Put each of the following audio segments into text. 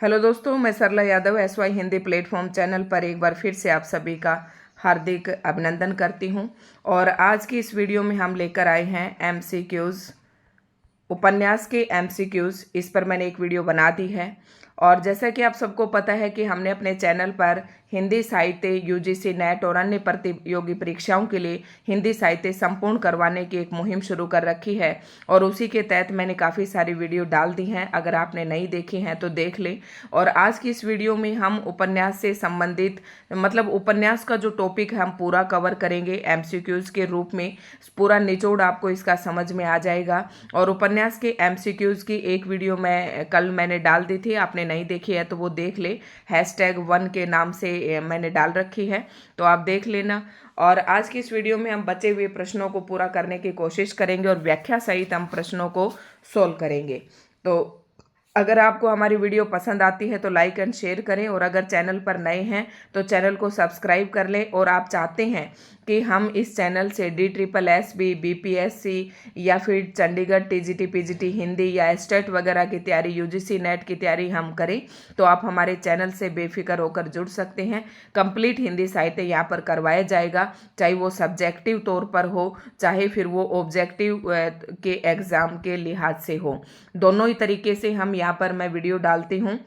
Hello दोस्तों, मैं Sarla Yadav SY Hindi platform channel पर एक बार फिर से आप सभी का हार्दिक अभिनंदन करती हूं। और आज की इस वीडियो में हम लेकर आए हैं MCQs, उपन्यास के MCQs। इस पर मैंने एक वीडियो बना दी है। और जैसा कि आप सबको पता है कि हमने अपने चैनल पर हिंदी साहित्य UGC नेट और अन्य प्रतियोगी परीक्षाओं के लिए हिंदी साहित्य संपूर्ण करवाने की एक मुहिम शुरू कर रखी है। और उसी के तहत मैंने काफ़ी सारी वीडियो डाल दी हैं। अगर आपने नहीं देखी हैं तो देख लें। और आज की इस वीडियो में हम उपन्यास से संबंधित उपन्यास का जो टॉपिक है हम पूरा कवर करेंगे MCQs के रूप में। पूरा निचोड़ आपको इसका समझ में आ जाएगा। और उपन्यास के MCQs की एक वीडियो मैंने डाल दी थी, आपने नहीं देखी है तो वो देख ले। #1 के नाम से मैंने डाल रखी है, तो आप देख लेना। और आज की इस वीडियो में हम बचे हुए प्रश्नों को पूरा करने की कोशिश करेंगे और व्याख्या सहित हम प्रश्नों को सोल्व करेंगे। तो अगर आपको हमारी वीडियो पसंद आती है तो लाइक एंड शेयर करें, और अगर चैनल पर नए हैं तो चैनल को सब्सक्राइब कर लें। और आप चाहते हैं कि हम इस चैनल से DSSB, BPSC या फिर चंडीगढ़ TGT PGT हिंदी या स्टेट वगैरह की तैयारी, UGC नेट की तैयारी हम करें, तो आप हमारे चैनल से बेफिक्र होकर जुड़ सकते हैं। कंप्लीट हिंदी साहित्य यहाँ पर करवाया जाएगा, चाहे वो सब्जेक्टिव तौर पर हो, चाहे फिर वो ऑब्जेक्टिव के एग्ज़ाम के लिहाज से हो। दोनों ही तरीके से हम यहाँ पर मैं वीडियो डालती हूँ।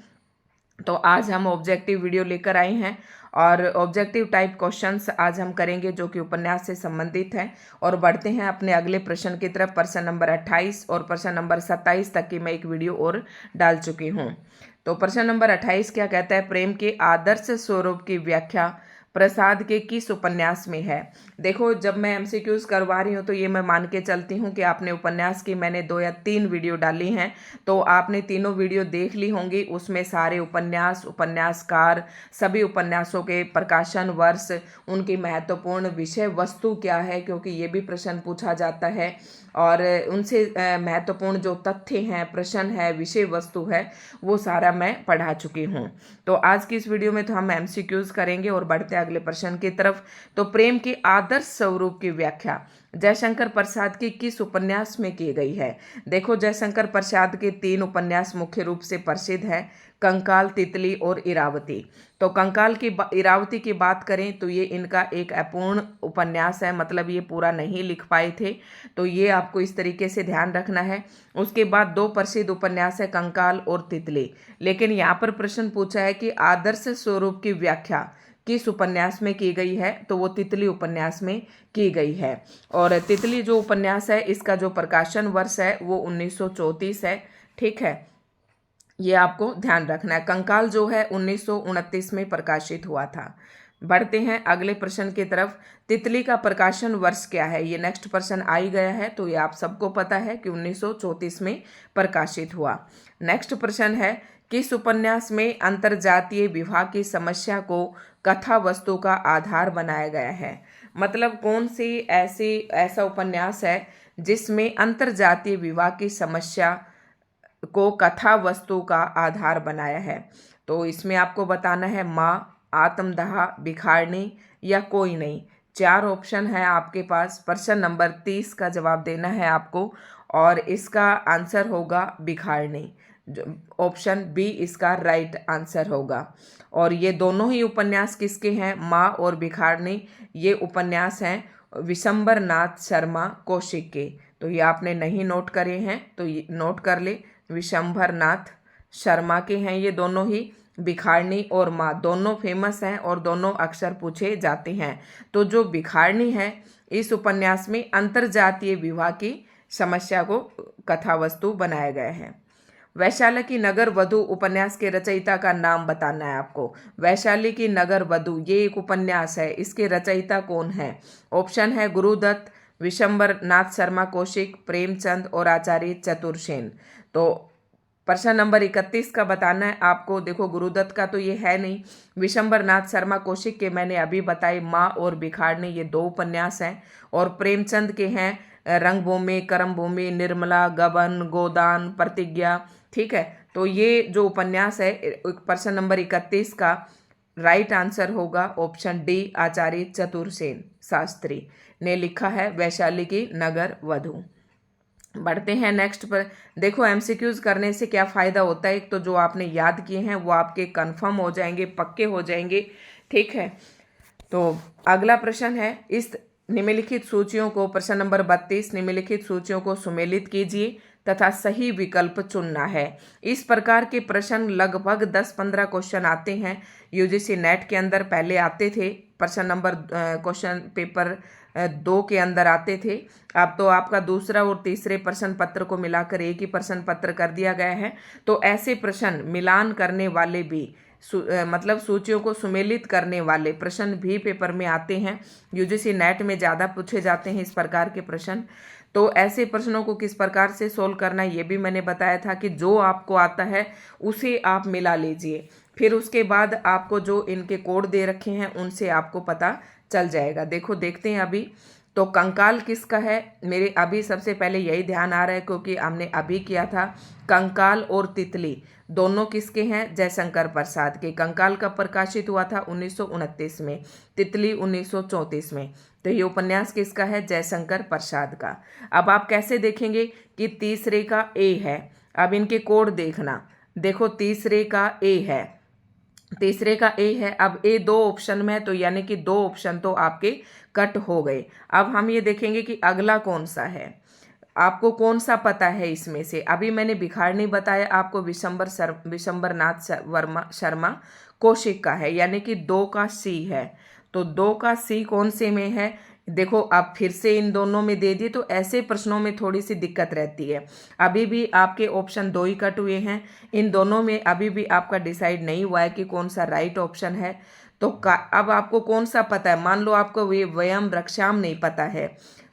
तो आज हम ऑब्जेक्टिव वीडियो लेकर आए हैं और ऑब्जेक्टिव टाइप क्वेश्चंस आज हम करेंगे जो कि उपन्यास से संबंधित है। और बढ़ते हैं अपने अगले प्रश्न की तरफ। प्रश्न नंबर 28 और प्रश्न नंबर 27 तक की मैं एक वीडियो और डाल चुकी हूँ। तो प्रश्न नंबर 28 क्या कहता है? प्रेम के आदर्श स्वरूप की व्याख्या प्रसाद के किस उपन्यास में है? देखो, जब मैं MCQs करवा रही हूँ तो ये मैं मान के चलती हूँ कि आपने उपन्यास की मैंने 2 या 3 वीडियो डाली हैं, तो आपने तीनों वीडियो देख ली होंगी। उसमें सारे उपन्यास, उपन्यासकार, सभी उपन्यासों के प्रकाशन वर्ष, उनकी महत्वपूर्ण विषय वस्तु क्या है, क्योंकि ये भी प्रश्न पूछा जाता है। और उनसे महत्वपूर्ण जो तथ्य हैं, प्रश्न है, विषय वस्तु है, वो सारा मैं पढ़ा चुकी हूँ। तो आज की इस वीडियो में तो हम MCQs करेंगे और बढ़ते अगले प्रश्न की तरफ। तो प्रेम के आदर्श स्वरूप की व्याख्या जयशंकर प्रसाद की किस उपन्यास में की गई है? देखो, जयशंकर प्रसाद के 3 उपन्यास मुख्य रूप से प्रसिद्ध हैं, कंकाल, तितली और इरावती। तो कंकाल की इरावती की बात करें तो ये इनका एक अपूर्ण उपन्यास है, मतलब ये पूरा नहीं लिख पाए थे, तो ये आपको इस तरीके से ध्यान रखना है। उसके बाद 2 प्रसिद्ध उपन्यास है, कंकाल और तितली। लेकिन यहाँ पर प्रश्न पूछा है कि आदर्श स्वरूप की व्याख्या किस उपन्यास में की गई है, तो वो तितली उपन्यास में की गई है। और तितली जो उपन्यास है इसका जो प्रकाशन वर्ष है वो 1934 है। ठीक है, ये आपको ध्यान रखना है। कंकाल जो है 1929 में प्रकाशित हुआ था। बढ़ते हैं अगले प्रश्न की तरफ। तितली का प्रकाशन वर्ष क्या है? ये नेक्स्ट प्रश्न आ ही गया है, तो ये आप सबको पता है कि 1934 में प्रकाशित हुआ। नेक्स्ट प्रश्न है, किस उपन्यास में अंतरजातीय विवाह की समस्या को कथा वस्तु का आधार बनाया गया है? मतलब कौन सी ऐसा उपन्यास है जिसमें अंतरजातीय विवाह की समस्या को कथा वस्तु का आधार बनाया है? तो इसमें आपको बताना है माँ, आत्मदाह, भिखारिणी या कोई नहीं। 4 ऑप्शन है आपके पास। प्रश्न नंबर 30 का जवाब देना है आपको, और इसका आंसर होगा भिखारिणी। ऑप्शन बी इसका राइट आंसर होगा। और ये दोनों ही उपन्यास किसके हैं? माँ और भिखारिणी, ये उपन्यास हैं विशंबर नाथ शर्मा कौशिक के। तो ये आपने नहीं नोट करे हैं तो ये नोट कर ले, विशंभर नाथ शर्मा के हैं ये दोनों ही। भिखारिणी और माँ दोनों फेमस हैं और दोनों अक्सर पूछे जाते हैं। तो जो भिखारिणी है इस उपन्यास में अंतरजातीय विवाह की समस्या को कथा वस्तु बनाया गया है। वैशाली की नगर वधु उपन्यास के रचयिता का नाम बताना है आपको। वैशाली की नगर वधु ये एक उपन्यास है, इसके रचयिता कौन है? ऑप्शन है गुरुदत्त, विशंबर नाथ शर्मा कौशिक, प्रेमचंद और आचार्य चतुरसेन। तो प्रश्न नंबर 31 का बताना है आपको। देखो, गुरुदत्त का तो ये है नहीं। विशंबर नाथ शर्मा कौशिक के मैंने अभी बताए माँ और भिखारिणी, ये 2 उपन्यास हैं। और प्रेमचंद के हैं रंगभूमि, कर्मभूमि, निर्मला, गबन, गोदान, प्रतिज्ञा। ठीक है, तो ये जो उपन्यास है प्रश्न नंबर 31 का राइट आंसर होगा ऑप्शन डी, आचार्य चतुरसेन शास्त्री ने लिखा है वैशाली की नगर वधु। बढ़ते हैं नेक्स्ट पर। देखो एमसीक्यूज करने से क्या फ़ायदा होता है, एक तो जो आपने याद किए हैं वो आपके कंफर्म हो जाएंगे, पक्के हो जाएंगे। ठीक है, तो अगला प्रश्न है, इस निम्नलिखित सूचियों को, प्रश्न नंबर 32, निम्नलिखित सूचियों को सुमेलित कीजिए तथा सही विकल्प चुनना है। इस प्रकार के प्रश्न लगभग 10-15 क्वेश्चन आते हैं यूजीसी नेट के अंदर, पहले आते थे प्रश्न नंबर क्वेश्चन पेपर 2 के अंदर आते थे। अब तो आपका दूसरा और तीसरे प्रश्न पत्र को मिलाकर एक ही प्रश्न पत्र कर दिया गया है। तो ऐसे प्रश्न मिलान करने वाले भी मतलब सूचियों को सुमेलित करने वाले प्रश्न भी पेपर में आते हैं। यूजीसी नेट में ज़्यादा पूछे जाते हैं इस प्रकार के प्रश्न। तो ऐसे प्रश्नों को किस प्रकार से सोल्व करना, ये भी मैंने बताया था कि जो आपको आता है उसे आप मिला लीजिए, फिर उसके बाद आपको जो इनके कोड दे रखे हैं उनसे आपको पता चल जाएगा। देखो देखते हैं अभी, तो कंकाल किसका है, मेरे अभी सबसे पहले यही ध्यान आ रहा है क्योंकि हमने अभी किया था। कंकाल और तितली दोनों किसके हैं, जयशंकर प्रसाद के। कंकाल कब प्रकाशित हुआ था, 1929 में, तितली 1934 में। तो ये उपन्यास किसका है, जयशंकर प्रसाद का। अब आप कैसे देखेंगे कि तीसरे का ए है, अब इनके कोड देखना। देखो तीसरे का ए है, तीसरे का ए है, अब ए 2 ऑप्शन में है तो यानी कि 2 ऑप्शन तो आपके कट हो गए। अब हम ये देखेंगे कि अगला कौन सा है, आपको कौन सा पता है इसमें से। अभी मैंने भिखारणी बताया आपको, विशंबरनाथ वर्मा शर्मा कौशिक का है, यानी कि 2 का सी है। तो 2 का सी कौन से में है, देखो अब फिर से इन दोनों में दे दिए तो ऐसे प्रश्नों में थोड़ी सी दिक्कत रहती है। अभी भी आपके ऑप्शन 2 ही कट हुए हैं, इन दोनों में अभी भी आपका डिसाइड नहीं हुआ है कि कौन सा राइट ऑप्शन है। तो अब आपको कौन सा पता है, मान लो आपको ये वयम रक्षाम नहीं पता है,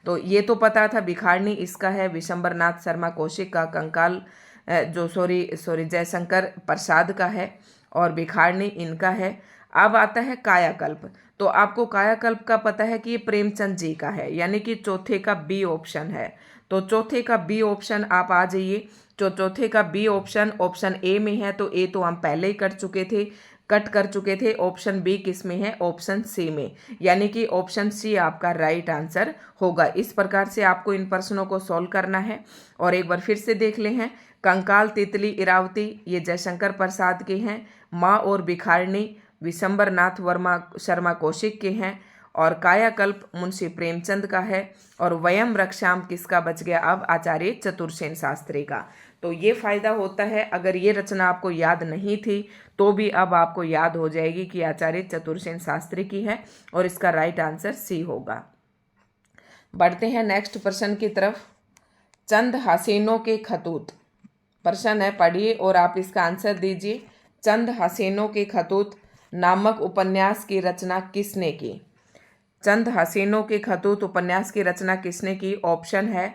तो ये तो पता था भिखारणी इसका है, विशंबरनाथ शर्मा कौशिक का, कंकाल जो सॉरी जयशंकर प्रसाद का है, और भिखारणी इनका है। अब आता है कायाकल्प, तो आपको कायाकल्प का पता है कि ये प्रेमचंद जी का है, यानी कि चौथे का बी ऑप्शन है। तो चौथे का बी ऑप्शन आप आ जाइए, जो चौथे का बी ऑप्शन ऑप्शन ए में है, तो ए तो हम पहले ही कट कर चुके थे। ऑप्शन बी किस में है, ऑप्शन सी में, यानी कि ऑप्शन सी आपका राइट आंसर होगा। इस प्रकार से आपको इन प्रश्नों को सॉल्व करना है। और एक बार फिर से देख ले हैं, कंकाल तितली इरावती ये जयशंकर प्रसाद के हैं, माँ और भिखारणी विशंबरनाथ वर्मा शर्मा कौशिक के हैं, और कायाकल्प मुंशी प्रेमचंद का है, और वयम रक्षाम किसका बच गया अब, आचार्य चतुरसेन शास्त्री का। तो ये फायदा होता है, अगर ये रचना आपको याद नहीं थी तो भी अब आपको याद हो जाएगी कि आचार्य चतुरसेन शास्त्री की है, और इसका राइट आंसर सी होगा। बढ़ते हैं नेक्स्ट प्रश्न की तरफ। चंद हसीनों के खतूत प्रश्न है, पढ़िए और आप इसका आंसर दीजिए। चंद हसीनों के खतूत नामक उपन्यास की रचना किसने की। चंद हसीनों के खतूत उपन्यास की रचना किसने की, ऑप्शन है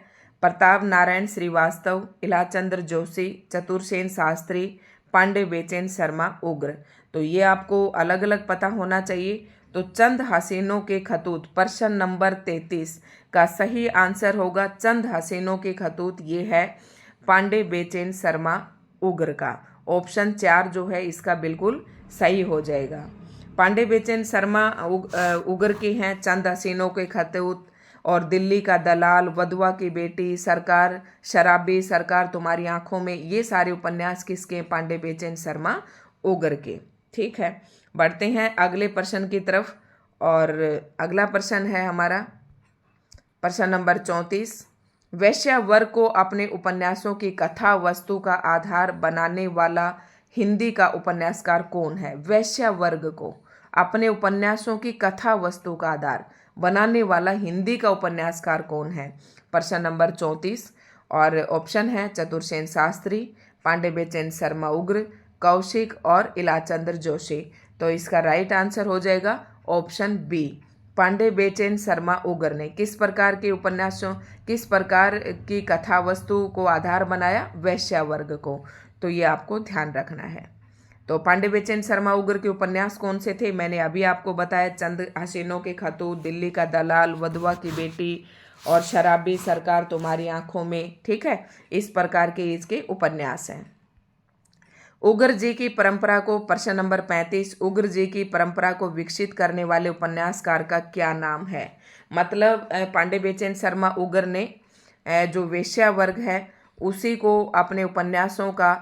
प्रताप नारायण श्रीवास्तव, इलाचंद्र जोशी, चतुरसेन शास्त्री, पांडे बेचैन शर्मा उग्र। तो ये आपको अलग अलग पता होना चाहिए। तो चंद हसीनों के खतूत प्रश्न नंबर 33 का सही आंसर होगा चंद हसीनों के खतूत, ये है पांडे बेचैन शर्मा उग्र का। ऑप्शन 4 जो है इसका बिल्कुल सही हो जाएगा। पांडे बेचैन शर्मा उग्र के हैं चंद हसीनों के खतूत, और दिल्ली का दलाल, वधवा की बेटी, सरकार शराबी, सरकार तुम्हारी आंखों में, ये सारे उपन्यास किसके, पांडे बेचैन शर्मा उग्र के। ठीक है, बढ़ते हैं अगले प्रश्न की तरफ। और अगला प्रश्न है हमारा प्रश्न नंबर 34। वैश्या वर्ग को अपने उपन्यासों की कथा वस्तु का आधार बनाने वाला हिंदी का उपन्यासकार कौन है। वैश्या वर्ग को अपने उपन्यासों की कथा वस्तु का आधार बनाने वाला हिंदी का उपन्यासकार कौन है, प्रश्न नंबर 34। और ऑप्शन है चतुरसेन शास्त्री, पांडे बेचैन शर्मा उग्र, कौशिक और इलाचंद्र जोशी। तो इसका राइट आंसर हो जाएगा ऑप्शन बी, पांडे बेचैन शर्मा उग्र ने किस प्रकार के उपन्यासों, किस प्रकार की कथा वस्तु को आधार बनाया, वैश्या वर्ग को। तो ये आपको ध्यान रखना है। तो पांडे बेचैन शर्मा उग्र के उपन्यास कौन से थे, मैंने अभी आपको बताया, चंद हसीनों के खतूत, दिल्ली का दलाल, वधवा की बेटी, और शराबी, सरकार तुम्हारी आंखों में। ठीक है, इस प्रकार के इसके उपन्यास हैं। उग्र जी की परंपरा को, प्रश्न नंबर 35, उग्र जी की परंपरा को विकसित करने वाले उपन्यासकार का क्या नाम है। मतलब पांडे बेचैन शर्मा उग्र ने जो वेश्या वर्ग है उसी को अपने उपन्यासों का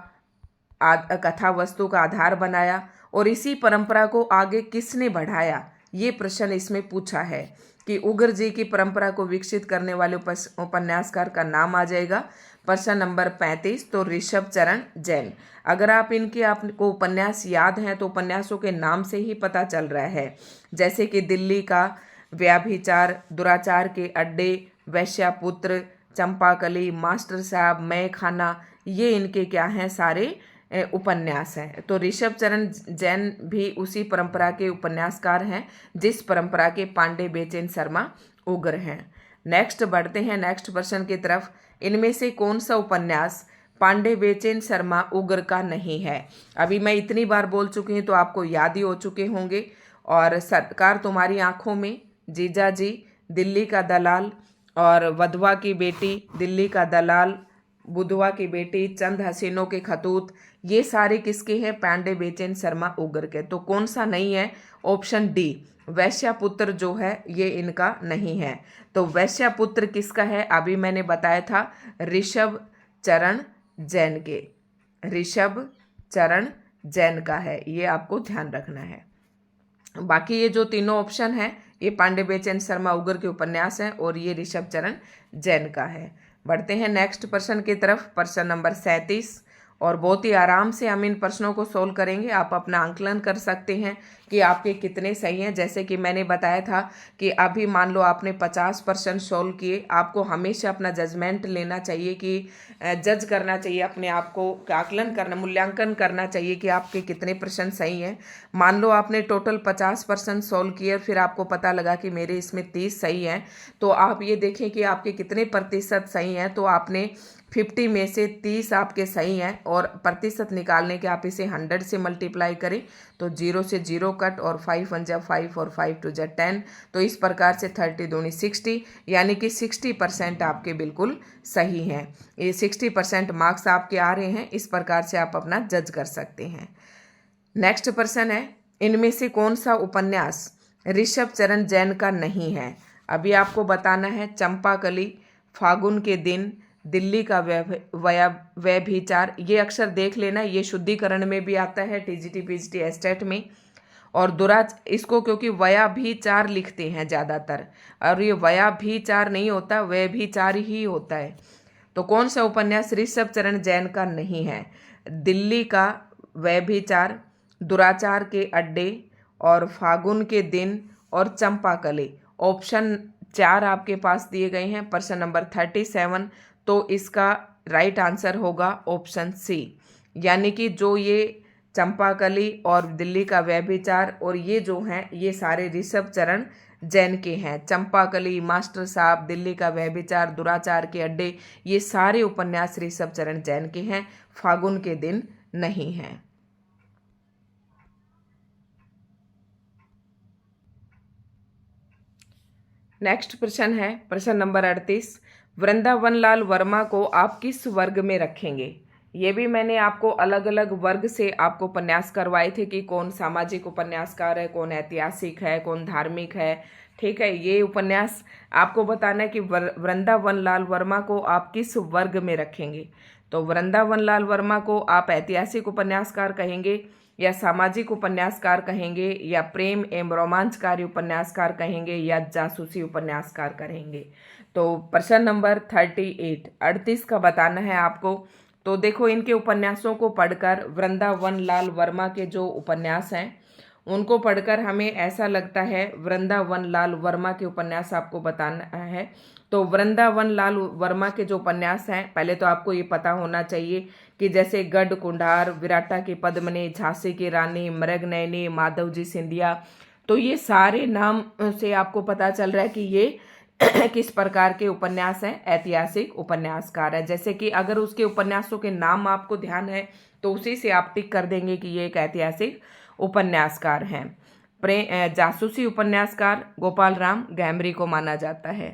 कथा वस्तु का आधार बनाया और इसी परंपरा को आगे किसने बढ़ाया, ये प्रश्न इसमें पूछा है कि उग्र जी की परंपरा को विकसित करने वाले उपन्यासकार का नाम आ जाएगा प्रश्न नंबर 35, तो ऋषभ चरण जैन। अगर आप इनके आपको उपन्यास याद हैं तो उपन्यासों के नाम से ही पता चल रहा है, जैसे कि दिल्ली का व्याभिचार, दुराचार के अड्डे, वैश्यापुत्र, चंपाकली, मास्टर साहब, मैं खाना, ये इनके क्या हैं, सारे उपन्यास हैं। तो ऋषभ चरण जैन भी उसी परंपरा के उपन्यासकार हैं जिस परंपरा के पांडे बेचैन शर्मा उग्र हैं। नेक्स्ट बढ़ते हैं नेक्स्ट प्रश्न की तरफ। इनमें से कौन सा उपन्यास पांडे बेचैन शर्मा उग्र का नहीं है? अभी मैं इतनी बार बोल चुकी हूँ तो आपको याद ही हो चुके होंगे। और सरकार तुम्हारी आंखों में, जीजा जी, दिल्ली का दलाल और वधवा की बेटी, दिल्ली का दलाल, बुधवा की बेटी, चंद हसीनों के खतूत, ये सारे किसके हैं? पांडे बेचैन शर्मा उग्र के। तो कौन सा नहीं है? ऑप्शन डी, वैश्यापुत्र जो है ये इनका नहीं है। तो वैश्यापुत्र किसका है? अभी मैंने बताया था, ऋषभ चरण जैन के, ऋषभ चरण जैन का है, ये आपको ध्यान रखना है। बाकी ये जो तीनों ऑप्शन हैं ये पांडे बेचैन शर्मा उग्र के उपन्यास हैं और ये ऋषभ चरण जैन का है। बढ़ते हैं नेक्स्ट प्रश्न की तरफ, प्रश्न नंबर 37, और बहुत ही आराम से हम इन प्रश्नों को सोल्व करेंगे। आप अपना आंकलन कर सकते हैं कि आपके कितने सही हैं। जैसे कि मैंने बताया था कि अभी मान लो आपने 50% सोल्व किए, आपको हमेशा अपना जजमेंट लेना चाहिए कि जज करना चाहिए अपने आप को, आकलन करना, मूल्यांकन करना चाहिए कि आपके कितने प्रश्न सही हैं। मान लो आपने टोटल 50% सोल्व किए, फिर आपको पता लगा कि मेरे इसमें 30 सही हैं, तो आप ये देखें कि आपके कितने प्रतिशत सही हैं। तो आपने 50 में से 30 आपके सही हैं और प्रतिशत निकालने के आप इसे 100 से मल्टीप्लाई करें तो 0 से 0 कट, और 5 1 जा 5 और 5 2 जा 10, तो इस प्रकार से 30 दूनी 60, यानी कि 60% आपके बिल्कुल सही हैं। ये 60% मार्क्स आपके आ रहे हैं, इस प्रकार से आप अपना जज कर सकते हैं। नेक्स्ट प्रश्न है, इनमें से कौन सा उपन्यास ऋषभ चरण जैन का नहीं है? अभी आपको बताना है, चंपाकली, फागुन के दिन, दिल्ली का व्यभिचार, ये अक्षर देख लेना, ये शुद्धिकरण में भी आता है टीजीटी पीजीटी एस्टेट में। और इसको क्योंकि व्यभिचार लिखते हैं ज़्यादातर, और ये व्यभिचार नहीं होता, व्यभिचार ही होता है। तो कौन सा उपन्यास ऋषभ चरण जैन का नहीं है? दिल्ली का व्यभिचार, दुराचार के अड्डे, और फागुन के दिन, और चंपाकली। ऑप्शन 4 आपके पास दिए गए हैं प्रश्न नंबर 37, तो इसका राइट आंसर होगा ऑप्शन सी, यानी कि जो ये चंपाकली और दिल्ली का व्यभिचार और ये जो हैं ये सारे ऋषभ चरण जैन के हैं। चंपाकली, मास्टर साहब, दिल्ली का व्यभिचार, दुराचार के अड्डे, ये सारे उपन्यास ऋषभ चरण जैन के हैं, फागुन के दिन नहीं हैं। नेक्स्ट प्रश्न है प्रश्न नंबर 38, वृंदावन लाल वर्मा को आप किस वर्ग में रखेंगे? ये भी मैंने आपको अलग अलग वर्ग से आपको उपन्यास करवाए थे कि कौन सामाजिक उपन्यासकार है, कौन ऐतिहासिक है, कौन धार्मिक है। ठीक है, ये उपन्यास आपको बताना है कि वृंदावन लाल वर्मा को आप किस वर्ग में रखेंगे। तो वृंदावन लाल वर्मा को आप ऐतिहासिक उपन्यासकार कहेंगे, या सामाजिक उपन्यासकार कहेंगे, या प्रेम एवं रोमांचकारी उपन्यासकार कहेंगे, या जासूसी उपन्यासकार कहेंगे। तो प्रश्न नंबर 38 का बताना है आपको। तो देखो, इनके उपन्यासों को पढ़कर, वृंदावन लाल वर्मा के जो उपन्यास हैं उनको पढ़कर हमें ऐसा लगता है वृंदावन लाल वर्मा के उपन्यास आपको बताना है। तो वृंदावन लाल वर्मा के जो उपन्यास हैं, पहले तो आपको ये पता होना चाहिए कि जैसे गढ़ कुंडार, विराटा की पद्मिनी, झांसी की रानी, मृगनयनी, माधवजी सिंधिया, तो ये सारे नाम से आपको पता चल रहा है कि ये किस प्रकार के उपन्यास हैं, ऐतिहासिक उपन्यासकार है। जैसे कि अगर उसके उपन्यासों के नाम आपको ध्यान है तो उसी से आप टिक कर देंगे कि ये एक ऐतिहासिक उपन्यासकार हैं। जासूसी उपन्यासकार गोपाल राम गैमरी को माना जाता है।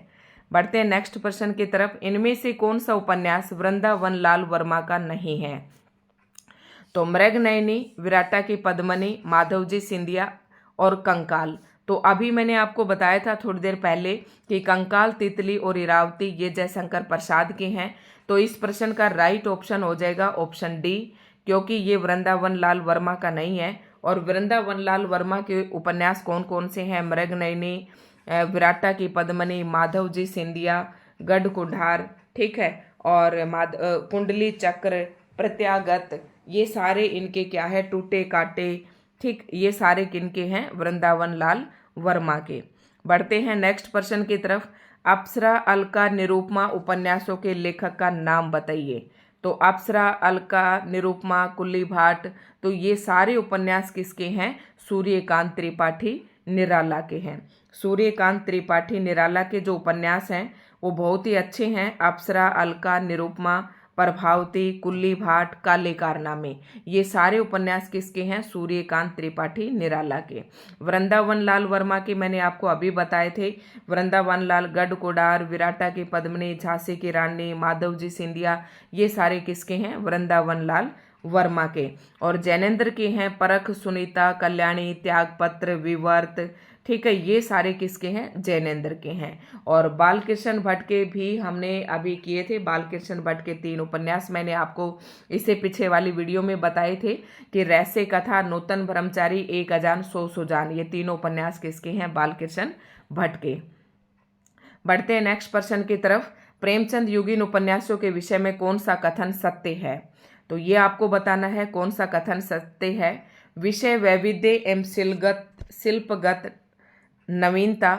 बढ़ते हैं नेक्स्ट प्रश्न की तरफ, इनमें से कौन सा उपन्यास वृंदावन लाल वर्मा का नहीं है? तो मृगनयनी, विराटा की पद्मिनी, माधवजी सिंधिया और कंकाल। तो अभी मैंने आपको बताया था थोड़ी देर पहले कि कंकाल, तितली और इरावती ये जयशंकर प्रसाद के हैं। तो इस प्रश्न का राइट ऑप्शन हो जाएगा ऑप्शन डी, क्योंकि ये वृंदावन लाल वर्मा का नहीं है। और वृंदावन लाल वर्मा के उपन्यास कौन कौन से हैं? मृगनयनी, विराटा की पद्मिनी, माधव जी सिंधिया, गढ़ कुठार, ठीक है, और कुंडली चक्र, प्रत्यागत, ये सारे इनके क्या है? टूटे काटे, ठीक, ये सारे किनके हैं? वृंदावन लाल वर्मा के। बढ़ते हैं नेक्स्ट प्रश्न की तरफ। अप्सरा, अलका, निरुपमा उपन्यासों के लेखक का नाम बताइए। तो अप्सरा, अलका, निरुपमा, कुल्ली भाट, तो ये सारे उपन्यास किसके हैं? सूर्यकांत त्रिपाठी निराला के हैं। सूर्यकांत त्रिपाठी निराला के जो उपन्यास हैं वो बहुत ही अच्छे हैं। अप्सरा, अलका, निरुपमा, प्रभावती, कुल्ली भाट, काले कारनामे, ये सारे उपन्यास किसके हैं? सूर्यकांत त्रिपाठी निराला के। वृंदावन लाल वर्मा के मैंने आपको अभी बताए थे। वृंदावन लाल, गढ़ कुठार, विराटा की पद्मिनी, झांसी की रानी, माधव जी सिंधिया, ये सारे किसके हैं? वृंदावन लाल वर्मा के। और जैनेन्द्र के हैं परख, सुनीता, कल्याणी, त्यागपत्र, विवर्त, ठीक है, ये सारे किसके हैं? जैनेन्द्र के हैं। और बालकृष्ण भट्ट के भी हमने अभी किए थे। बालकृष्ण भट्ट के 3 उपन्यास मैंने आपको इससे पीछे वाली वीडियो में बताए थे कि रहस्य कथा, नूतन ब्रह्मचारी, एक अजान, सौ सुजान, ये तीनों उपन्यास किसके हैं? बालकृष्ण भट्ट के। बढ़ते हैं नेक्स्ट प्रश्न की तरफ। प्रेमचंद युगीन उपन्यासों के विषय में कौन सा कथन सत्य है? तो ये आपको बताना है कौन सा कथन सत्य है। विषय वैविध्य एवं शिल्पगत नवीनता।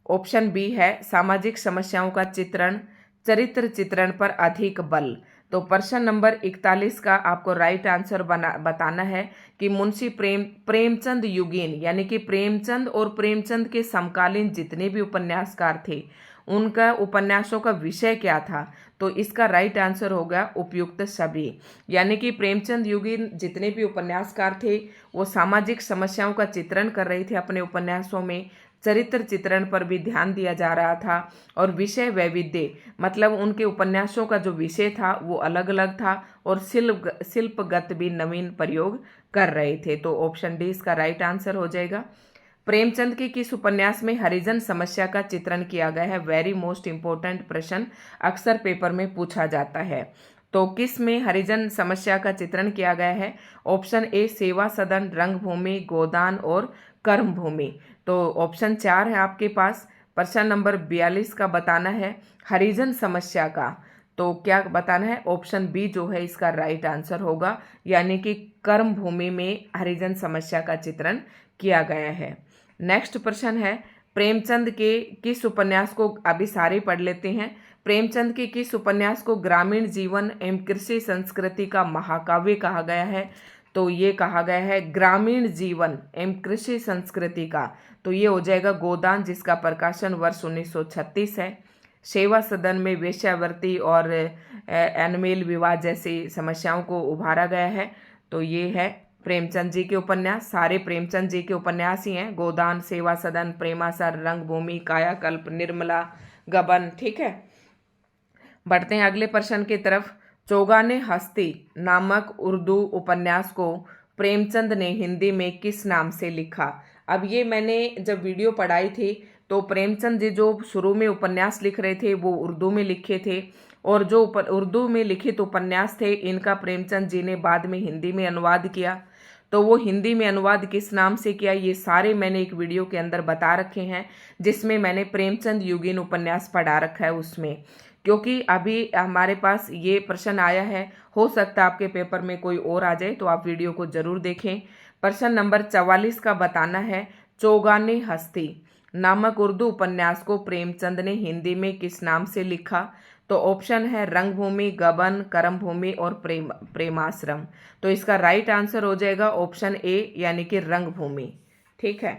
ऑप्शन बी है सामाजिक समस्याओं का चित्रण, चरित्र चित्रण पर अधिक बल। तो प्रश्न नंबर 41 का आपको राइट आंसर बताना है कि मुंशी प्रेमचंद युगीन, यानी कि प्रेमचंद और प्रेमचंद के समकालीन जितने भी उपन्यासकार थे उनका उपन्यासों का विषय क्या था। तो इसका राइट आंसर होगा उपयुक्त सभी। यानी कि प्रेमचंद युगीन जितने भी उपन्यासकार थे वो सामाजिक समस्याओं का चित्रण कर रहे थे अपने उपन्यासों में, चरित्र चित्रण पर भी ध्यान दिया जा रहा था, और विषय वैविध्य मतलब उनके उपन्यासों का जो विषय था वो अलग अलग था, और शिल्पगत भी नवीन प्रयोग कर रहे थे। तो ऑप्शन डी इसका राइट आंसर हो जाएगा। प्रेमचंद के किस उपन्यास में हरिजन समस्या का चित्रण किया गया है? वेरी मोस्ट इंपॉर्टेंट प्रश्न अक्सर पेपर में पूछा जाता है। तो किस में हरिजन समस्या का चित्रण किया गया है? ऑप्शन ए सेवा सदन, रंगभूमि, गोदान और कर्मभूमि। तो ऑप्शन 4 है आपके पास। प्रश्न नंबर 42 का बताना है हरिजन समस्या का, तो क्या बताना है? ऑप्शन बी जो है इसका राइट आंसर होगा, यानी कि कर्मभूमि में हरिजन समस्या का चित्रण किया गया है। नेक्स्ट प्रश्न है प्रेमचंद के किस उपन्यास को, अभी सारे पढ़ लेते हैं। प्रेमचंद के किस उपन्यास को ग्रामीण जीवन एवं कृषि संस्कृति का महाकाव्य कहा गया है? तो ये कहा गया है ग्रामीण जीवन एवं कृषि संस्कृति का, तो ये हो जाएगा गोदान, जिसका प्रकाशन वर्ष 1936 है। सेवा सदन में वेश्यावृत्ति और अनमेल विवाह जैसी समस्याओं को उभारा गया है। तो ये है प्रेमचंद जी के उपन्यास, सारे प्रेमचंद जी के उपन्यास ही हैं। गोदान, सेवा सदन, प्रेमासर, रंगभूमि, कायाकल्प, निर्मला, गबन, ठीक है। बढ़ते हैं अगले प्रश्न की तरफ। चौगाने हस्ती नामक उर्दू उपन्यास को प्रेमचंद ने हिंदी में किस नाम से लिखा? अब ये मैंने जब वीडियो पढ़ाई थी तो प्रेमचंद जी जो शुरू में उपन्यास लिख रहे थे वो उर्दू में लिखे थे, और जो उर्दू में लिखित उपन्यास थे इनका प्रेमचंद जी ने बाद में हिंदी में अनुवाद किया। तो वो हिंदी में अनुवाद किस नाम से किया, ये सारे मैंने एक वीडियो के अंदर बता रखे हैं, जिसमें मैंने प्रेमचंद युगीन उपन्यास पढ़ा रखा है उसमें। क्योंकि अभी हमारे पास ये प्रश्न आया है, हो सकता है आपके पेपर में कोई और आ जाए, तो आप वीडियो को जरूर देखें। प्रश्न नंबर 44 का बताना है चौगाने हस्ती नामक उर्दू उपन्यास को प्रेमचंद ने हिंदी में किस नाम से लिखा? तो ऑप्शन है रंगभूमि, गबन, कर्मभूमि और प्रेमाश्रम। तो इसका राइट आंसर हो जाएगा ऑप्शन ए, यानी कि रंगभूमि, ठीक है।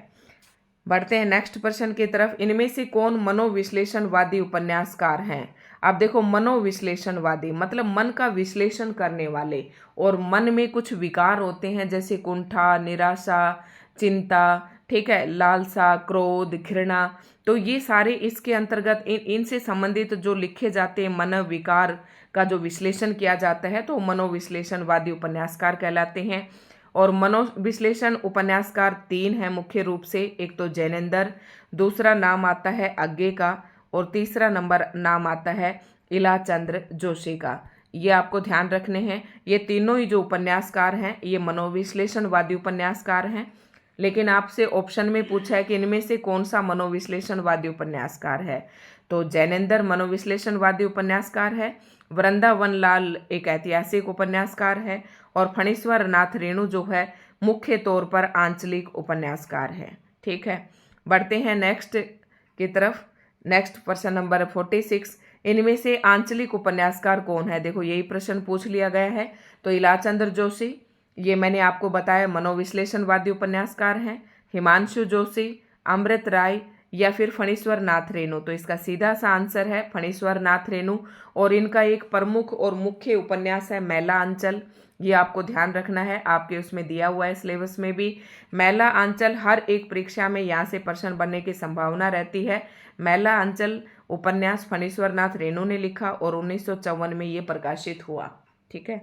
बढ़ते हैं नेक्स्ट प्रश्न की तरफ। इनमें से कौन मनोविश्लेषणवादी उपन्यासकार हैं? अब देखो, मनोविश्लेषणवादी मतलब मन का विश्लेषण करने वाले, और मन में कुछ विकार होते हैं जैसे कुंठा, निराशा, चिंता, ठीक है, लालसा, क्रोध, घृणा, तो ये सारे इसके अंतर्गत इनसे संबंधित जो लिखे जाते हैं मन विकार का जो विश्लेषण किया जाता है तो मनोविश्लेषणवादी उपन्यासकार कहलाते हैं। और मनोविश्लेषण उपन्यासकार 3 हैं मुख्य रूप से। एक तो जैनेंद्र, दूसरा नाम आता है अग्गे का, और तीसरा नंबर नाम आता है इलाचंद्र जोशी का। ये आपको ध्यान रखने हैं। ये तीनों ही जो उपन्यासकार हैं ये मनोविश्लेषणवादी उपन्यासकार हैं। लेकिन आपसे ऑप्शन में पूछा है कि इनमें से कौन सा मनोविश्लेषणवादी उपन्यासकार है, तो जैनेंद्र मनोविश्लेषणवादी उपन्यासकार है, वृंदावन लाल एक ऐतिहासिक उपन्यासकार है, और फणीश्वर नाथ रेणु जो है मुख्य तौर पर आंचलिक उपन्यासकार है। ठीक है, बढ़ते हैं नेक्स्ट की तरफ। नेक्स्ट प्रश्न नंबर 46, इनमें से आंचलिक उपन्यासकार कौन है? देखो यही प्रश्न पूछ लिया गया है। तो इलाचंद्र जोशी, ये मैंने आपको बताया मनोविश्लेषणवादी उपन्यासकार हैं। हिमांशु जोशी, अमृत राय, या फिर फणीश्वर नाथ रेणु। तो इसका सीधा सा आंसर है फणीश्वर नाथ रेणु, और इनका एक प्रमुख और मुख्य उपन्यास है मैला आंचल। ये आपको ध्यान रखना है, आपके उसमें दिया हुआ है सिलेबस में भी। मैला आंचल हर एक परीक्षा में यहाँ से प्रश्न बनने की संभावना रहती है। मैला आंचल उपन्यास फणीश्वर नाथ रेणु ने लिखा और 1954 में ये प्रकाशित हुआ। ठीक है,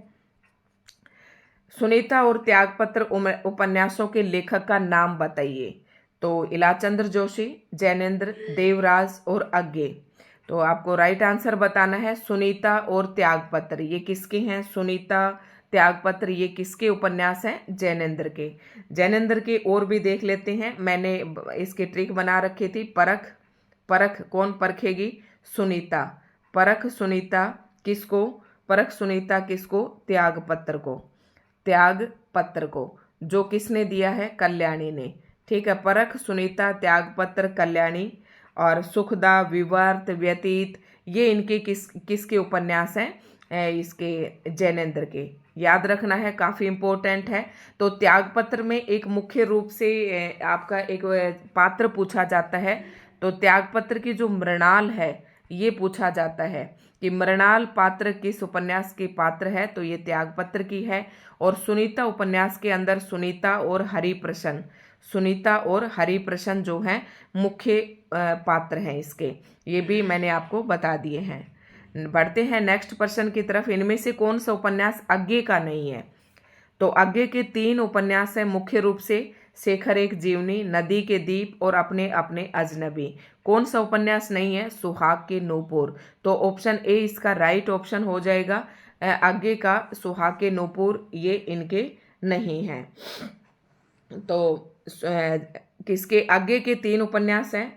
सुनीता और त्यागपत्र उपन्यासों के लेखक का नाम बताइए। तो इलाचंद्र जोशी, जैनेंद्र, देवराज और अग्गे। तो आपको राइट आंसर बताना है सुनीता और त्यागपत्र। ये किसके हैं? सुनीता, त्यागपत्र, ये किसके उपन्यास हैं? जैनेंद्र के। जैनेंद्र के और भी देख लेते हैं। मैंने इसकी ट्रिक बना रखी थी, परख। परख कौन परखेगी? सुनीता। परख सुनीता किसको? परख सुनीता किसको? त्यागपत्र को। त्यागपत्र को, जो किसने दिया है? कल्याणी ने। ठीक है, परख सुनीता, त्यागपत्र, कल्याणी, और सुखदा, विवर्त, व्यतीत, ये इनके किसके उपन्यास हैं? इसके जैनेंद्र के। याद रखना है, काफ़ी इम्पोर्टेंट है। तो त्यागपत्र में एक मुख्य रूप से आपका एक पात्र पूछा जाता है। तो त्यागपत्र की जो मृणाल है ये पूछा जाता है कि मृणाल पात्र किस उपन्यास के पात्र है, तो ये त्यागपत्र की है। और सुनीता उपन्यास के अंदर सुनीता और हरिप्रसन्न, सुनीता और हरिप्रसन्न जो हैं मुख्य पात्र हैं इसके। ये भी मैंने आपको बता दिए हैं। बढ़ते हैं नेक्स्ट प्रश्न की तरफ। इनमें से कौन सा उपन्यास अग्गे का नहीं है? तो अग्गे के 3 उपन्यास हैं मुख्य रूप से, शेखर एक जीवनी, नदी के दीप और अपने अपने अजनबी। कौन सा उपन्यास नहीं है? सुहाग के नूपुर। तो ऑप्शन ए इसका राइट ऑप्शन हो जाएगा। आगे का सुहाग के नूपुर ये इनके नहीं हैं। तो किसके आगे के 3 उपन्यास हैं?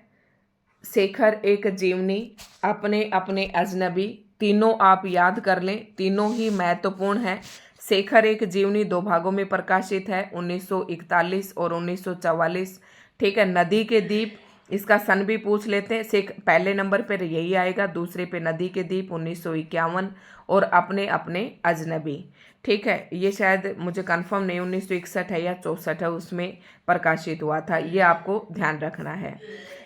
शेखर एक जीवनी, अपने अपने अजनबी। तीनों आप याद कर लें, तीनों ही महत्वपूर्ण हैं। शेखर एक जीवनी 2 भागों में प्रकाशित है, 1941 और 1944। ठीक है, नदी के दीप, इसका सन भी पूछ लेते हैं। पहले नंबर पर यही आएगा, दूसरे पे नदी के दीप 1951, और अपने अपने अजनबी। ठीक है, ये शायद मुझे कंफर्म नहीं 1961 है या 64 है, उसमें प्रकाशित हुआ था। ये आपको ध्यान रखना है।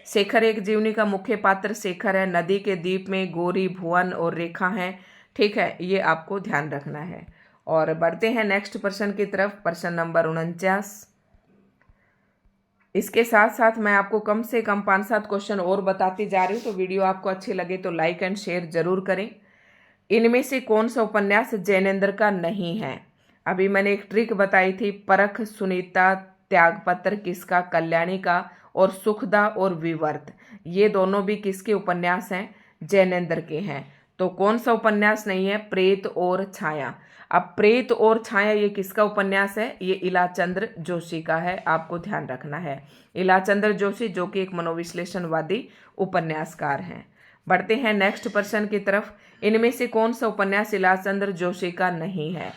शेखर एक जीवनी का मुख्य पात्र शेखर है। नदी के दीप में गौरी, भुवन और रेखा हैं। ठीक है, ये आपको ध्यान रखना है। और बढ़ते हैं नेक्स्ट प्रश्न की तरफ, प्रश्न नंबर 49। इसके साथ साथ मैं आपको कम से कम 5-7 क्वेश्चन और बताती जा रही हूँ। तो वीडियो आपको अच्छी लगे तो लाइक एंड शेयर जरूर करें। इनमें से कौन सा उपन्यास जैनेंद्र का नहीं है? अभी मैंने एक ट्रिक बताई थी, परख सुनीता, त्यागपत्र किसका? कल्याणी का, और सुखदा और विवर्त ये दोनों भी किसके उपन्यास हैं? जैनेंद्र के हैं। तो कौन सा उपन्यास नहीं है? प्रेत और छाया। अब प्रेत और छाया ये किसका उपन्यास है? ये इलाचंद्र जोशी का है, आपको ध्यान रखना है। इलाचंद्र जोशी जो कि एक मनोविश्लेषणवादी उपन्यासकार हैं। बढ़ते हैं नेक्स्ट प्रश्न की तरफ। इनमें से कौन सा उपन्यास इलाचंद्र जोशी का नहीं है?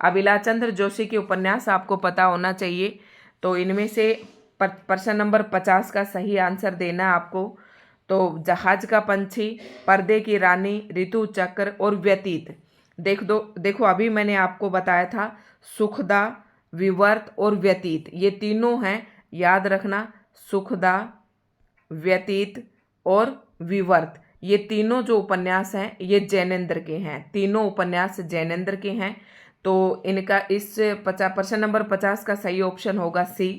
अब इलाचंद्र जोशी के उपन्यास आपको पता होना चाहिए। तो इनमें से प्रश्न नंबर 50 का सही आंसर देना आपको। तो जहाज का पंछी, पर्दे की रानी, ऋतु चक्र और व्यतीत। देखो अभी मैंने आपको बताया था सुखदा, विवर्त और व्यतीत, ये तीनों हैं, याद रखना। सुखदा, व्यतीत और विवर्त, ये तीनों जो उपन्यास हैं ये जैनेंद्र के हैं। तीनों उपन्यास जैनेंद्र के हैं। तो इनका इस प्रश्न नंबर 50 का सही ऑप्शन होगा सी।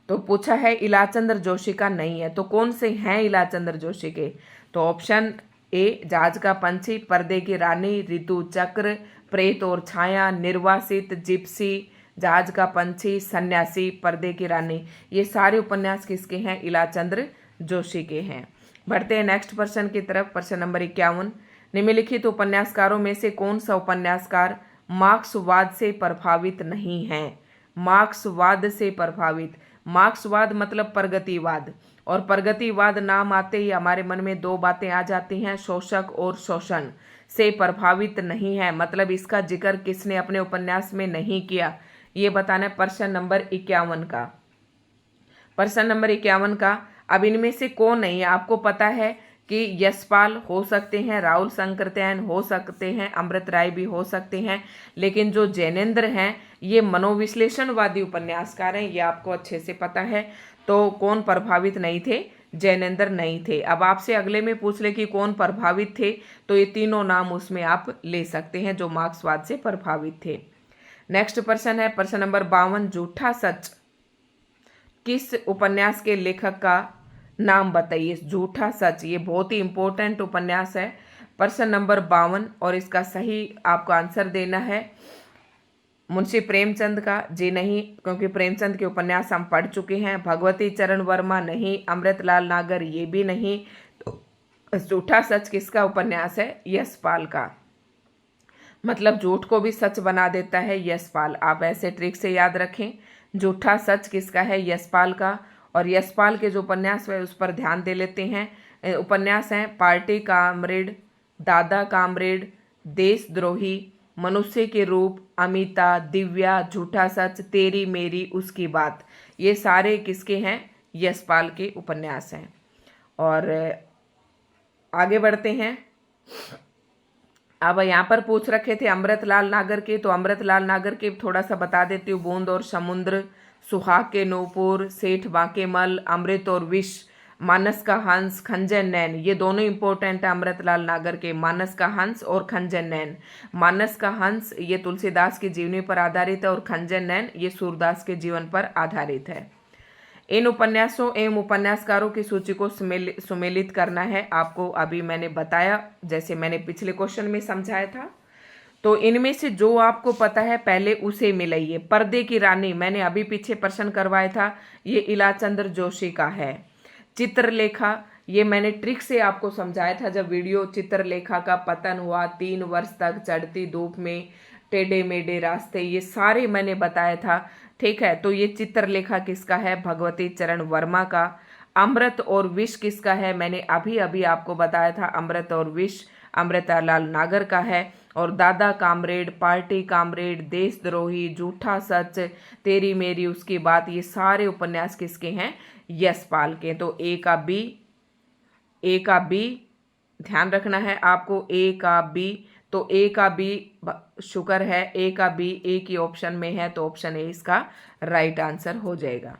तो पूछा है इलाचंद्र जोशी का नहीं है, तो कौन से हैं इलाचंद्र जोशी के? तो ऑप्शन ए जहाज का पंछी, पर्दे की रानी, ऋतु चक्र, प्रेत और छाया, निर्वासित, जिप्सी, जहाज का पंछी, सन्यासी, पर्दे की रानी, ये सारे उपन्यास किसके हैं? इलाचंद्र जोशी के हैं। बढ़ते हैं नेक्स्ट प्रश्न की तरफ। प्रश्न नंबर 51, निम्नलिखित उपन्यासकारों में से कौन सा उपन्यासकार मार्क्सवाद से प्रभावित नहीं है? मार्क्सवाद से प्रभावित, मार्क्सवाद मतलब प्रगतिवाद, और प्रगतिवाद नाम आते ही हमारे मन में दो बातें आ जाती हैं, शोषक और शोषण। से प्रभावित नहीं है मतलब इसका जिक्र किसने अपने उपन्यास में नहीं किया, ये बताना है प्रश्न नंबर 51 का। प्रश्न नंबर 51 का, अब इनमें से कौन नहीं है? आपको पता है कि यशपाल हो सकते हैं, राहुल संकृत्यायन हो सकते हैं, अमृत राय भी हो सकते हैं, लेकिन जो जैनेन्द्र हैं ये मनोविश्लेषणवादी उपन्यासकार हैं, ये आपको अच्छे से पता है। तो कौन प्रभावित नहीं थे? जैनेन्द्र नहीं थे। अब आपसे अगले में पूछ ले कि कौन प्रभावित थे, तो ये तीनों नाम उसमें आप ले सकते हैं जो मार्क्सवाद से प्रभावित थे। नेक्स्ट प्रश्न है प्रश्न नंबर 52, झूठा सच किस उपन्यास के लेखक का नाम बताइए? झूठा सच, ये बहुत ही इंपॉर्टेंट उपन्यास है। प्रश्न नंबर 52 और इसका सही आपको आंसर देना है मुंशी प्रेमचंद का। जी नहीं, क्योंकि प्रेमचंद के उपन्यास हम पढ़ चुके हैं। भगवती चरण वर्मा नहीं, अमृतलाल नागर ये भी नहीं। तो झूठा सच किसका उपन्यास है? यशपाल का। मतलब झूठ को भी सच बना देता है यशपाल। आप ऐसे ट्रिक से याद रखें, झूठा सच किसका है? यशपाल का। और यशपाल के जो उपन्यास है उस पर ध्यान दे लेते हैं। उपन्यास हैं पार्टी कामरेड, दादा कामरेड, देशद्रोही, मनुष्य के रूप, अमिता, दिव्या, झूठा सच, तेरी मेरी उसकी बात, ये सारे किसके हैं? यशपाल के उपन्यास हैं। और आगे बढ़ते हैं। अब यहाँ पर पूछ रखे थे अमृतलाल नागर के, तो अमृतलाल नागर के थोड़ा सा बता देती हूँ। बूंद और समुद्र, सुहाग के नूपुर, सेठ बांकेमल, अमृत और विष, मानस का हंस, खंजन नैन, ये दोनों इंपॉर्टेंट है अमृतलाल नागर के, मानस का हंस और खंजन नैन। मानस का हंस ये तुलसीदास की जीवनी पर आधारित है और खंजन नैन ये सूरदास के जीवन पर आधारित है। इन उपन्यासों एवं उपन्यासकारों की सूची को सुमेलित करना है आपको। अभी मैंने बताया, जैसे मैंने पिछले क्वेश्चन में समझाया था। तो इनमें से जो आपको पता है पहले उसे मिलाइए। पर्दे की रानी मैंने अभी पीछे प्रश्न करवाया था, ये इलाचंद्र जोशी का है। चित्रलेखा ये मैंने ट्रिक से आपको समझाया था जब वीडियो, चित्रलेखा का पतन हुआ, 3 वर्ष तक चढ़ती धूप में, टेढ़े मेढ़े रास्ते, ये सारे मैंने बताया था। ठीक है, तो ये चित्रलेखा किसका है? भगवती चरण वर्मा का। अमृत और विष किसका है? मैंने अभी अभी आपको बताया था, अमृत और विष अमृतलाल नागर का है। और दादा कामरेड, पार्टी कामरेड, देशद्रोही, झूठा सच, तेरी मेरी उसकी बात, ये सारे उपन्यास किसके हैं? यशपाल के। तो ए का बी ध्यान रखना है आपको, ए का बी। तो ए का बी शुक्र है, ए का बी एक ही ऑप्शन में है, तो ऑप्शन ए इसका राइट आंसर हो जाएगा।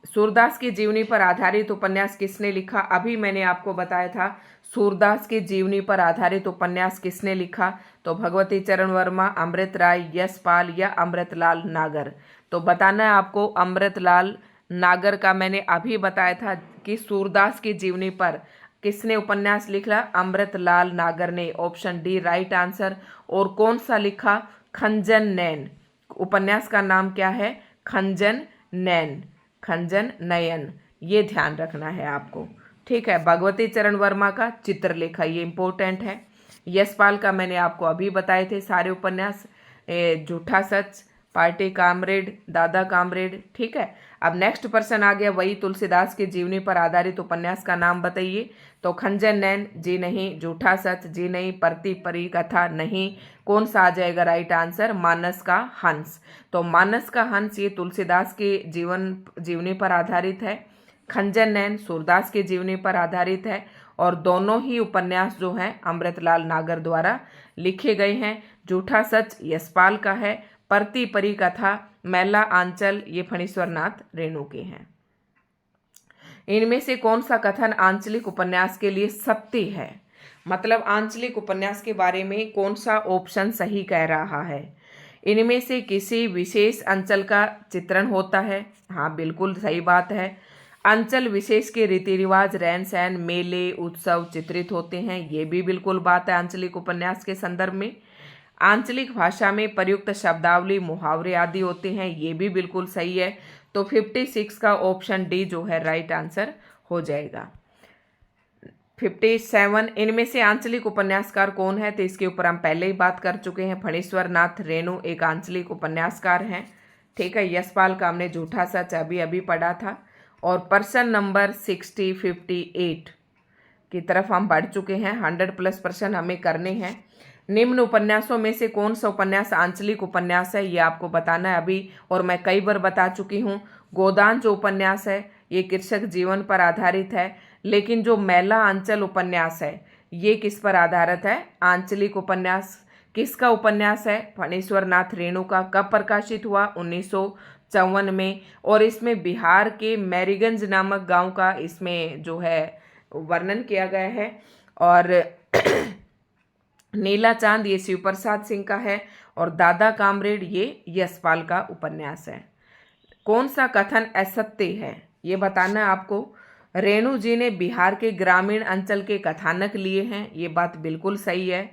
सूरदास की जीवनी पर आधारित उपन्यास किसने लिखा? अभी मैंने आपको बताया था सूरदास की जीवनी पर आधारित उपन्यास किसने लिखा? तो भगवती चरण वर्मा, अमृत राय, यशपाल या अमृतलाल नागर। तो बताना है आपको अमृतलाल नागर का। मैंने अभी बताया था कि सूरदास की जीवनी पर किसने उपन्यास लिखा? अमृतलाल नागर ने, ऑप्शन डी राइट आंसर। और कौन सा लिखा? खंजन नैन। उपन्यास का नाम क्या है? खंजन नैन, खंजन नयन, ये ध्यान रखना है आपको। ठीक है, भगवती चरण वर्मा का चित्रलेखा, ये इंपॉर्टेंट है। यशपाल का मैंने आपको अभी बताए थे सारे उपन्यास, झूठा सच, पार्टी कामरेड, दादा कामरेड। ठीक है, अब नेक्स्ट प्रश्न आ गया, वही तुलसीदास की जीवनी पर आधारित उपन्यास का नाम बताइए। तो खंजन नैन जी नहीं, झूठा सच जी नहीं, परती परी कथा नहीं, कौन सा आ जाएगा राइट आंसर? मानस का हंस। तो मानस का हंस ये तुलसीदास की जीवनी पर आधारित है। खंजन नैन सूरदास की जीवनी पर आधारित है। और दोनों ही उपन्यास जो हैं अमृतलाल नागर द्वारा लिखे गए हैं। झूठा सच यशपाल का है, परती परी कथा, मैला आंचल ये फणीश्वर नाथ रेणु के हैं। इनमें से कौन सा कथन आंचलिक उपन्यास के लिए सत्य है? मतलब आंचलिक उपन्यास के बारे में कौन सा ऑप्शन सही कह रहा है? इनमें से किसी विशेष अंचल का चित्रण होता है। हाँ, बिल्कुल सही बात है। अंचल विशेष के रीति रिवाज, रहन सहन, मेले, उत्सव चित्रित होते हैं, ये भी बिल्कुल बात है आंचलिक उपन्यास के संदर्भ में। आंचलिक भाषा में प्रयुक्त शब्दावली, मुहावरे आदि होते हैं, ये भी बिल्कुल सही है। तो 56 का ऑप्शन डी जो है राइट आंसर हो जाएगा। 57, इनमें से आंचलिक उपन्यासकार कौन है? तो इसके ऊपर हम पहले ही बात कर चुके हैं। फणीश्वर नाथ रेणु एक आंचलिक उपन्यासकार हैं। ठीक है, यशपाल का हमने झूठा सच अभी अभी पढ़ा था। और प्रश्न नंबर 58 की तरफ हम बढ़ चुके हैं। 100+ प्रश्न हमें करने हैं। निम्न उपन्यासों में से कौन सा उपन्यास आंचलिक उपन्यास है, ये आपको बताना है अभी, और मैं कई बार बता चुकी हूँ। गोदान जो उपन्यास है ये कृषक जीवन पर आधारित है, लेकिन जो मैला अंचल उपन्यास है ये किस पर आधारित है? आंचलिक उपन्यास। किसका उपन्यास है? फणीश्वर नाथ रेणु का। कब प्रकाशित हुआ? 1954 में। और इसमें बिहार के मैरीगंज नामक गांव का इसमें जो है वर्णन किया गया है। और नीला चांद ये शिव प्रसाद सिंह का है। और दादा कामरेड ये यशपाल का उपन्यास है। कौन सा कथन असत्य है ये बताना है आपको। रेणु जी ने बिहार के ग्रामीण अंचल के कथानक लिए हैं, ये बात बिल्कुल सही है।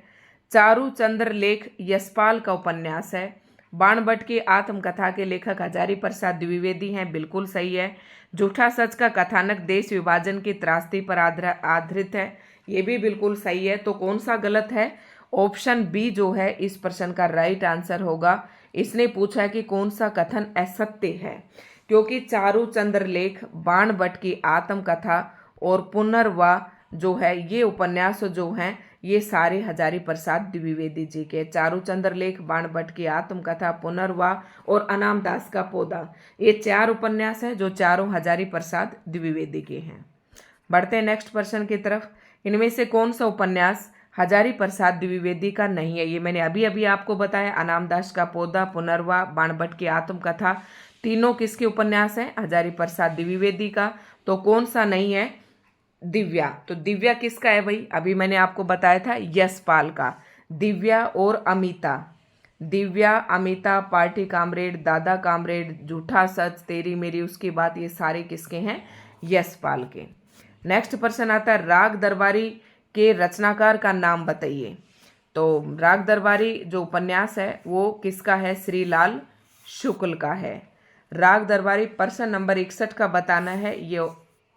चारू चंद्र लेख यशपाल का उपन्यास है। बाणभट्ट की आत्मकथा के लेखक हजारी प्रसाद द्विवेदी हैं, बिल्कुल सही है। झूठा सच का कथानक देश विभाजन की त्रासदी पर आधारित है, ये भी बिल्कुल सही है। तो कौन सा गलत है? ऑप्शन बी जो है इस प्रश्न का राइट आंसर होगा। इसने पूछा है कि कौन सा कथन असत्य है, क्योंकि चारू चंद्र लेख, बाणभट्ट की आत्मकथा और पुनर्वा जो है ये उपन्यास जो हैं ये सारे हजारी प्रसाद द्विवेदी जी के। चारू चंद्र लेख, बाणभट्ट की आत्मकथा, पुनर्वा और अनाम दास का पौधा, ये 4 उपन्यास हैं जो चारों हजारी प्रसाद द्विवेदी के हैं। बढ़ते हैं नेक्स्ट प्रश्न की तरफ। इनमें से कौन सा उपन्यास हजारी प्रसाद द्विवेदी का नहीं है? ये मैंने अभी अभी आपको बताया। अनाम दास का पौधा, पुनर्वा, बाणभट्ट की आत्मकथा, तीनों किसके उपन्यास हैं? हजारी प्रसाद द्विवेदी का। तो कौन सा नहीं है? दिव्या। तो दिव्या किसका है भाई? अभी मैंने आपको बताया था यशपाल का। दिव्या और अमिता, दिव्या, अमिता, पार्टी कामरेड, दादा कामरेड, झूठा सच, तेरी मेरी उसकी बात, ये सारे किसके हैं? यशपाल के। नेक्स्ट प्रश्न आता है राग दरबारी के रचनाकार का नाम बताइए। तो राग दरबारी जो उपन्यास है वो किसका है? श्रीलाल शुक्ल का है। राग दरबारी प्रश्न नंबर 61 का बताना है। ये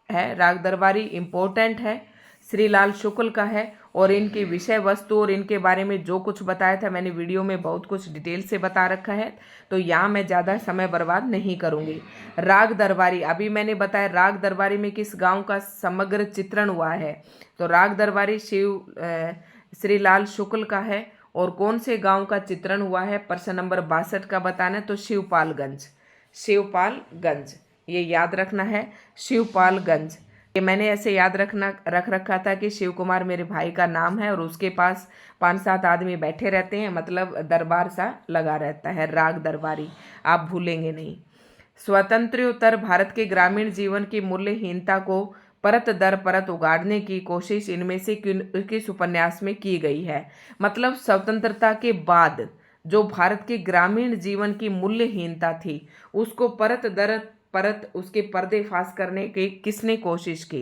है राग दरबारी, इम्पोर्टेंट है, श्रीलाल शुक्ल का है। और इनकी विषय वस्तु और इनके बारे में जो कुछ बताया था मैंने वीडियो में बहुत कुछ डिटेल से बता रखा है, तो यहाँ मैं ज़्यादा समय बर्बाद नहीं करूँगी। राग दरबारी, अभी मैंने बताया राग दरबारी में किस गांव का समग्र चित्रण हुआ है? तो राग दरबारी श्रीलाल शुक्ल का है। और कौन से गांव का चित्रण हुआ है? प्रश्न नंबर 62 का बताना है। तो शिवपालगंज, शिवपालगंज ये याद रखना है, शिवपालगंज। ये मैंने ऐसे याद रख रखा था कि शिव कुमार मेरे भाई का नाम है और उसके पास 5-7 आदमी बैठे रहते हैं, मतलब दरबार सा लगा रहता है। राग दरबारी आप भूलेंगे नहीं। स्वतंत्रोत्तर भारत के ग्रामीण जीवन की मूल्यहीनता को परत दर परत उगाड़ने की कोशिश इनमें से किस उपन्यास में की गई है? मतलब स्वतंत्रता के बाद जो भारत के ग्रामीण जीवन की मूल्यहीनता थी उसको परत दर परत उसके पर्दे फाश करने की किसने कोशिश की?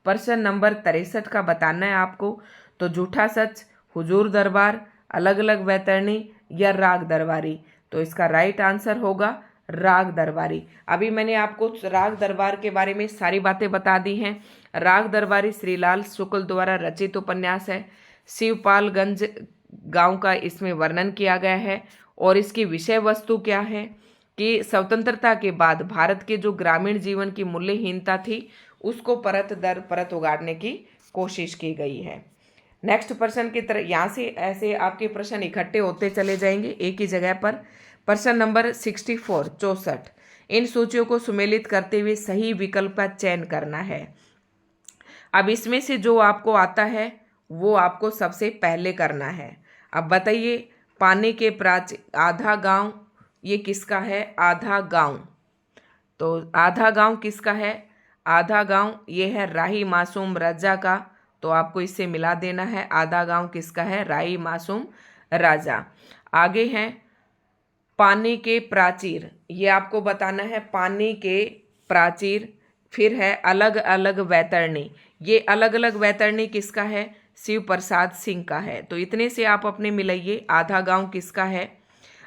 प्रश्न नंबर 63 का बताना है आपको। तो झूठा सच, हुजूर दरबार, अलग अलग वैतरणी या राग दरबारी? तो इसका राइट आंसर होगा राग दरबारी। अभी मैंने आपको राग दरबार के बारे में सारी बातें बता दी हैं। राग दरबारी श्रीलाल शुक्ल द्वारा रचित उपन्यास है। शिवपालगंज गांव का इसमें वर्णन किया गया है। और इसकी विषय वस्तु क्या है कि स्वतंत्रता के बाद भारत के जो ग्रामीण जीवन की मूल्यहीनता थी उसको परत दर परत उगाड़ने की कोशिश की गई है। नेक्स्ट प्रश्न की तरह यहाँ से ऐसे आपके प्रश्न इकट्ठे होते चले जाएंगे एक ही जगह पर। प्रश्न नंबर 64 इन सूचियों को सुमेलित करते हुए सही विकल्प का चयन करना है। अब इसमें से जो आपको आता है वो आपको सबसे पहले करना है। अब बताइए, पानी के प्राचीन आधा गांव ये किसका है? आधा गांव। तो आधा गांव किसका है? आधा गांव ये है राही मासूम राजा का। तो आपको इससे मिला देना है। आधा गांव किसका है? राही मासूम राजा। आगे हैं पानी के प्राचीर, ये आपको बताना है पानी के प्राचीर। फिर है अलग अलग वैतरणी, ये अलग अलग वैतरणी किसका है? शिव प्रसाद सिंह का है। तो इतने से आप अपने मिलाइए। आधा गांव किसका है?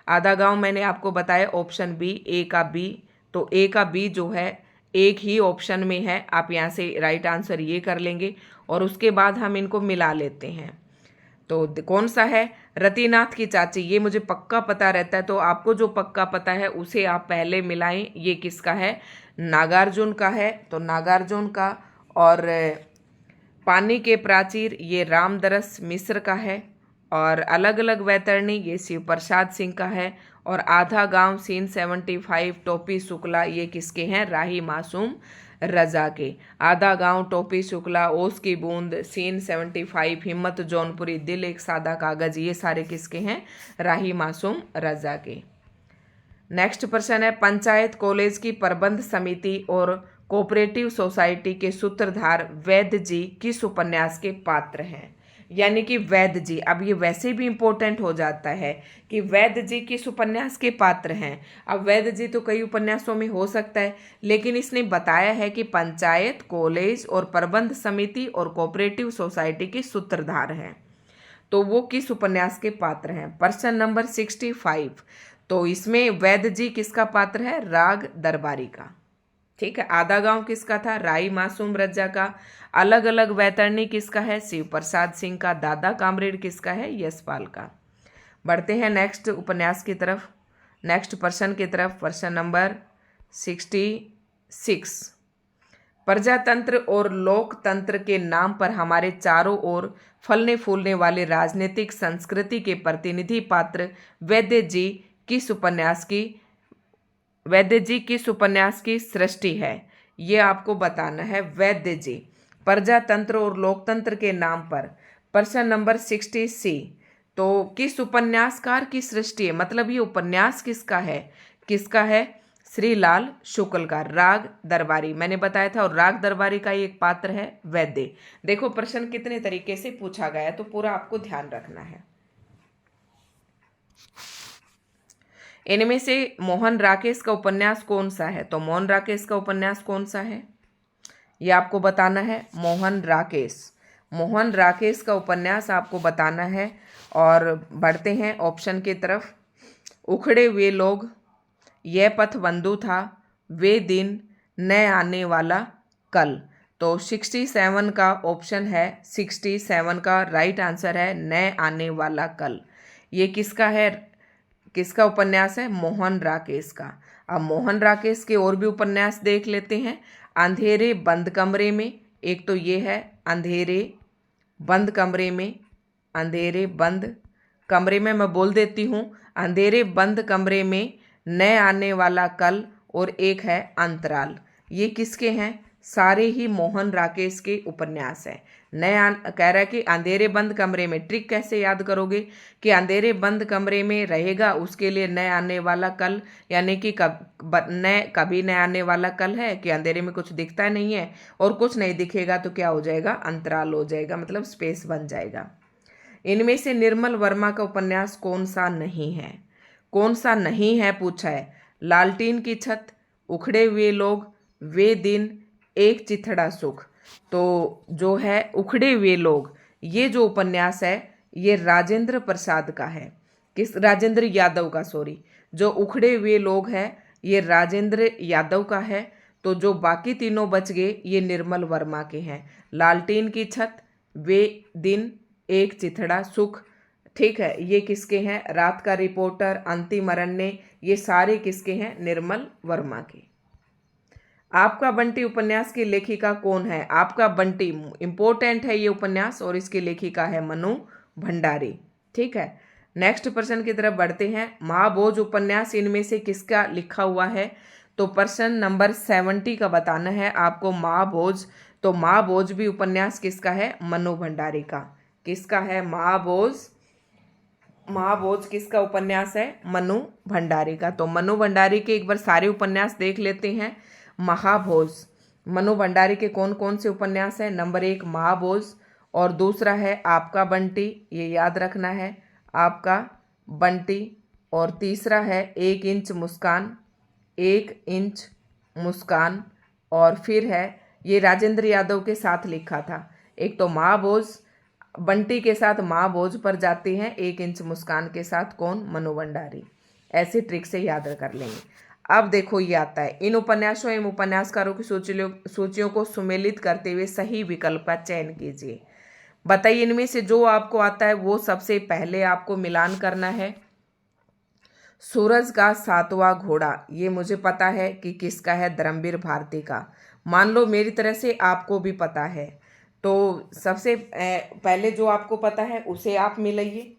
आधा गांव मैंने आपको बताया ऑप्शन बी, ए का बी। तो ए का बी जो है एक ही ऑप्शन में है, आप यहाँ से राइट आंसर ये कर लेंगे और उसके बाद हम इनको मिला लेते हैं। तो कौन सा है? रतिनाथ की चाची, ये मुझे पक्का पता रहता है, तो आपको जो पक्का पता है उसे आप पहले मिलाएं। ये किसका है? नागार्जुन का है, तो नागार्जुन का। और पानी के प्राचीर ये रामदरस मिश्र का है। और अलग अलग वैतरणी ये शिव प्रसाद सिंह का है। और आधा गांव सीन 75 टोपी शुक्ला ये किसके हैं? राही मासूम रजा के। आधा गांव, टोपी शुक्ला, ओस की बूंद, सीन 75, हिम्मत जौनपुरी, दिल एक सादा कागज, ये सारे किसके हैं? राही मासूम रजा के। नेक्स्ट प्रश्न है, पंचायत कॉलेज की प्रबंध समिति और कोऑपरेटिव सोसाइटी के सूत्रधार वैद्य जी किस उपन्यास के पात्र हैं? यानी कि वैद्य जी, अब ये वैसे भी इंपॉर्टेंट हो जाता है कि वैद्य जी किस उपन्यास के पात्र हैं। अब वैद्य जी तो कई उपन्यासों में हो सकता है, लेकिन इसने बताया है कि पंचायत, कॉलेज और प्रबंध समिति और कोऑपरेटिव सोसाइटी के सूत्रधार हैं। तो वो किस उपन्यास के पात्र हैं? प्रश्न नंबर 65। तो इसमें वैद्य जी किसका पात्र है? राग दरबारी का। ठीक है। आधा गांव किसका था? राई मासूम रज्जा का। अलग अलग वैतरणी किसका है? शिव प्रसाद सिंह का। दादा कामरेड किसका है? यशपाल का। बढ़ते हैं नेक्स्ट उपन्यास की तरफ, नेक्स्ट प्रश्न की तरफ। प्रश्न नंबर 66। प्रजातंत्र और लोकतंत्र के नाम पर हमारे चारों ओर फलने फूलने वाले राजनीतिक संस्कृति के प्रतिनिधि पात्र वैद्य जी किस उपन्यास की सृष्टि है? ये आपको बताना है। वैद्य जी, प्रजातंत्र और लोकतंत्र के नाम पर। प्रश्न नंबर 60C। तो किस उपन्यासकार की सृष्टि है? मतलब ये उपन्यास किसका है? किसका है? श्रीलाल शुक्ल का, राग दरबारी। मैंने बताया था, और राग दरबारी का एक पात्र है वैद्य। देखो प्रश्न कितने तरीके से पूछा गया है, तो पूरा आपको ध्यान रखना है। इनमें से मोहन राकेश का उपन्यास कौन सा है? तो मोहन राकेश का उपन्यास कौन सा है, ये आपको बताना है। मोहन राकेश का उपन्यास आपको बताना है। और बढ़ते हैं ऑप्शन की तरफ। उखड़े हुए लोग, यह पथ बंधु था, वे दिन, न आने वाला कल। तो 67 का ऑप्शन है, 67 का राइट आंसर है न आने वाला कल। ये किसका है? किसका उपन्यास है? मोहन राकेश का। अब मोहन राकेश के और भी उपन्यास देख लेते हैं। अंधेरे बंद कमरे में, एक तो ये है अंधेरे बंद कमरे में। अंधेरे बंद कमरे में मैं बोल देती हूँ, अंधेरे बंद कमरे में, न आने वाला कल, और एक है अंतराल। ये किसके हैं? सारे ही मोहन राकेश के उपन्यास हैं। कह रहा है कि अंधेरे बंद कमरे में, ट्रिक कैसे याद करोगे कि अंधेरे बंद कमरे में रहेगा, उसके लिए न आने वाला कल, यानी कि कभी न आने वाला कल है कि अंधेरे में कुछ दिखता नहीं है, और कुछ नहीं दिखेगा तो क्या हो जाएगा? अंतराल हो जाएगा, मतलब स्पेस बन जाएगा। इनमें से निर्मल वर्मा का उपन्यास कौन सा नहीं है? कौन सा नहीं है पूछा है। लालटीन की छत, उखड़े हुए लोग, वे दिन, एक चिथड़ा सुख। तो जो है उखड़े हुए लोग, ये जो उपन्यास है ये राजेंद्र प्रसाद का है। राजेंद्र यादव का, सॉरी। जो उखड़े हुए लोग हैं ये राजेंद्र यादव का है। तो जो बाकी तीनों बच गए ये निर्मल वर्मा के हैं। लालटीन की छत, वे दिन, एक चिथड़ा सुख। ठीक है, ये किसके हैं? रात का रिपोर्टर, अंतिम अरण्य, ये सारे किसके हैं? निर्मल वर्मा के। आपका बंटी उपन्यास की लेखिका कौन है? आपका बंटी इंपॉर्टेंट है ये उपन्यास, और इसकी लेखिका है मनु भंडारी। ठीक है, नेक्स्ट प्रश्न की तरफ बढ़ते हैं। महाभोज उपन्यास इनमें से किसका लिखा हुआ है? तो प्रश्न नंबर 70 का बताना है आपको। महाभोज, तो महाभोज भी उपन्यास किसका है? मनु भंडारी का। किसका है? महाभोज किसका उपन्यास है? मनु भंडारी का। तो मनु भंडारी के एक बार सारे उपन्यास देख लेते हैं। महाभोज, मनु भंडारी के कौन कौन से उपन्यास हैं? नंबर 1 महाभोज, और दूसरा है आपका बंटी, ये याद रखना है, आपका बंटी। और तीसरा है 1 इंच मुस्कान, 1 इंच मुस्कान। और फिर है, ये राजेंद्र यादव के साथ लिखा था। एक तो महाभोज, बंटी के साथ माँ बोझ पर जाती हैं, 1 इंच मुस्कान के साथ कौन? मनु भंडारी। ऐसी ट्रिक से याद कर लेंगे। अब देखो ये आता है, इन उपन्यासों एवं उपन्यासकारों की सूचियों को सुमेलित करते हुए सही विकल्प का चयन कीजिए। बताइए इनमें से जो आपको आता है वो सबसे पहले आपको मिलान करना है। सूरज का 7वां घोड़ा, ये मुझे पता है कि किसका है? धर्मवीर भारती का। मान लो मेरी तरह से आपको भी पता है, तो सबसे पहले जो आपको पता है उसे आप मिलाइए।